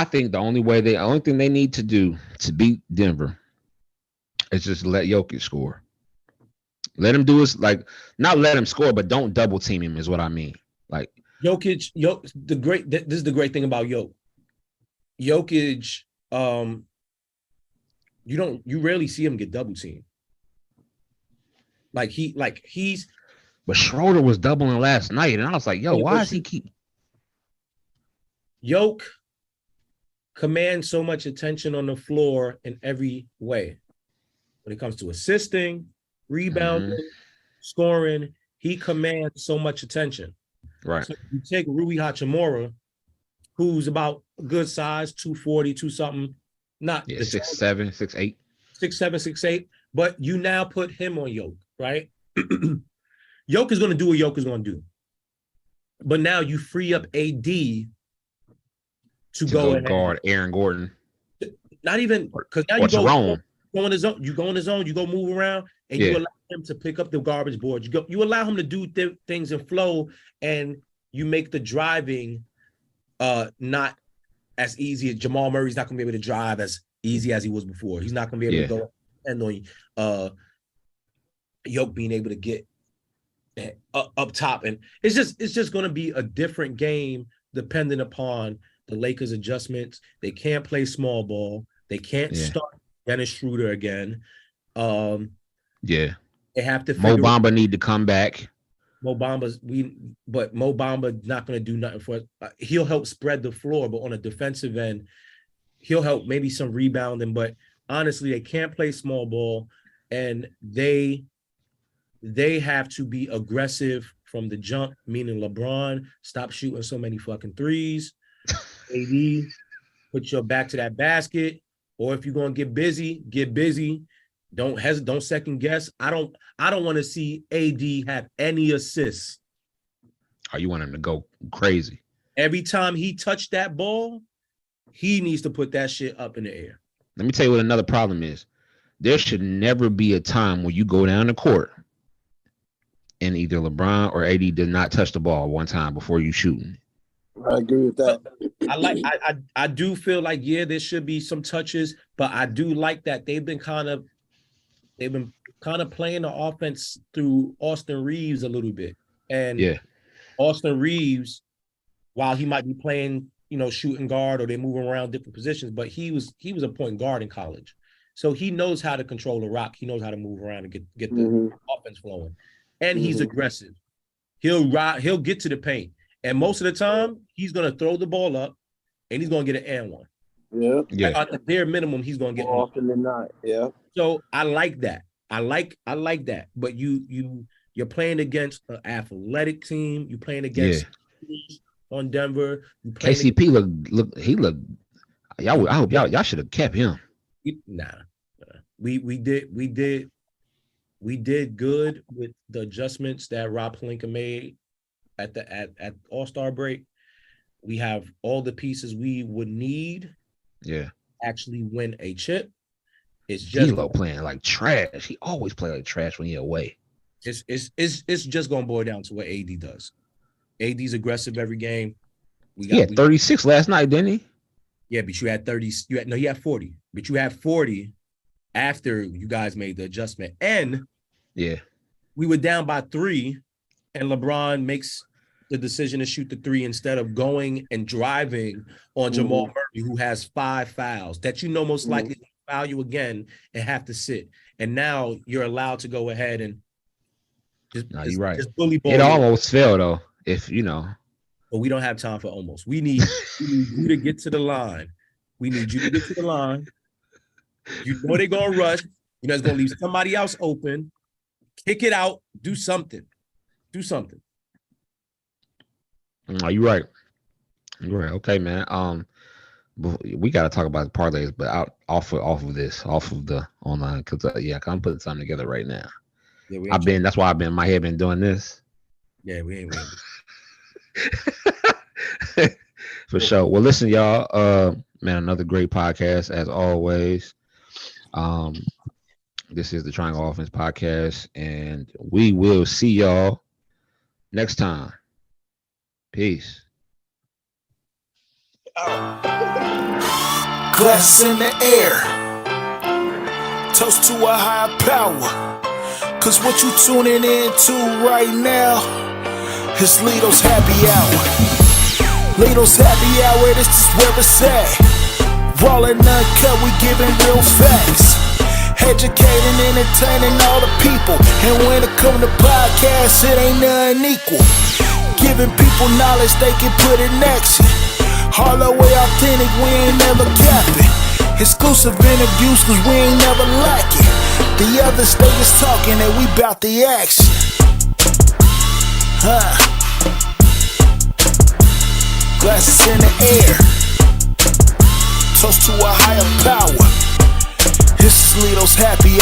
think the only thing they need to do to beat Denver is just let Jokic score. Let him do his, not let him score, but don't double team him is what I mean. Like Jokic, this is the great thing about Jokic. You rarely see him get double teamed. But Schroeder was doubling last night, and I was like, yo, why does he keep Jokic commands so much attention on the floor in every way. When it comes to assisting, rebounding, scoring, he commands so much attention. Right. So you take Rui Hachimura, who's about a good size, 240, 2 something, not 6'7", 6'8". 6'7", 6'8", but you now put him on Yoke, right? Yoke is going to do what Yoke is going to do. But now you free up AD to go ahead. Guard Aaron Gordon. Not even because now you go on his own. You go on his own. You go move around, and you allow him to pick up the garbage board. You allow him to do things in flow, and you make the driving not as easy. As Jamal Murray's not going to be able to drive as easy as he was before. He's not going to be able to go and on Yoke being able to get up top, and it's just going to be a different game depending upon the Lakers' adjustments. They can't play small ball. They can't start Dennis Schroeder again. They have to. Mo Bamba need to come back. Mo Bamba's not going to do nothing for us. He'll help spread the floor, but on a defensive end, he'll help maybe some rebounding. But honestly, they can't play small ball, and they have to be aggressive from the jump. Meaning LeBron, stop shooting so many fucking threes. AD, put your back to that basket. Or if you're gonna get busy, get busy. Don't hesitate. Don't second guess. I don't want to see AD have any assists. Oh, you want him to go crazy? Every time he touched that ball, he needs to put that shit up in the air. Let me tell you what another problem is. There should never be a time where you go down the court and either LeBron or AD did not touch the ball one time before you shooting. I agree with that. I do feel like there should be some touches, but I do like that they've been kind of playing the offense through Austin Reeves a little bit. And Austin Reeves, while he might be playing, shooting guard or they're moving around different positions, but he was a point guard in college. So he knows how to control the rock. He knows how to move around and get the offense flowing. And he's aggressive. He'll get to the paint. And most of the time, he's going to throw the ball up and he's going to get an and one. Yeah. At the bare minimum, he's going to get more often than not. Yeah. So I like that. I like that. But you're playing against an athletic team. You're playing against on Denver. KCP look. Y'all. I hope y'all should have kept him. Nah. We did good with the adjustments that Rob Pelinka made at All-Star break. We have all the pieces we would need. Actually win a chip. It's just D'Lo playing like trash. He always play like trash when he away. It's just gonna boil down to what AD does. AD's aggressive every game. He had 36 last night, didn't he? Yeah, but you had 30. He had 40. But you had 40 after you guys made the adjustment. And we were down by 3, and LeBron makes the decision to shoot the 3 instead of going and driving on Jamal Murray, who has 5 fouls that most likely foul you again and have to sit. And now you're allowed to go ahead and you're right. Just bully ball. It almost fell though, But we don't have time for almost. We need you to get to the line. We need you to get to the line. You know they're gonna rush. It's gonna leave somebody else open. Kick it out. Do something. Are you right? You're right. Okay, man. We got to talk about the parlays, but off of the online, because I'm putting something together right now. That's why I've been in my head been doing this. Yeah, we ain't. For sure. Well, listen, y'all. Man, another great podcast as always. This is the Triangle Offense Podcast, and we will see y'all next time. Peace. Glass in the air. Toast to a higher power. Cause what you tuning into right now is Lito's Happy Hour. Lito's Happy Hour, this is where it's at. Raw and uncut, we giving real facts. Educating, entertaining all the people. And when it come to podcasts, it ain't nothing equal. Giving people knowledge they can put in action. Harlow way authentic, we ain't never capping. Exclusive interviews cause we ain't never lacking. The other state is talking and we bout the action. Glasses in the air. Toast to a higher power. This is Lito's happy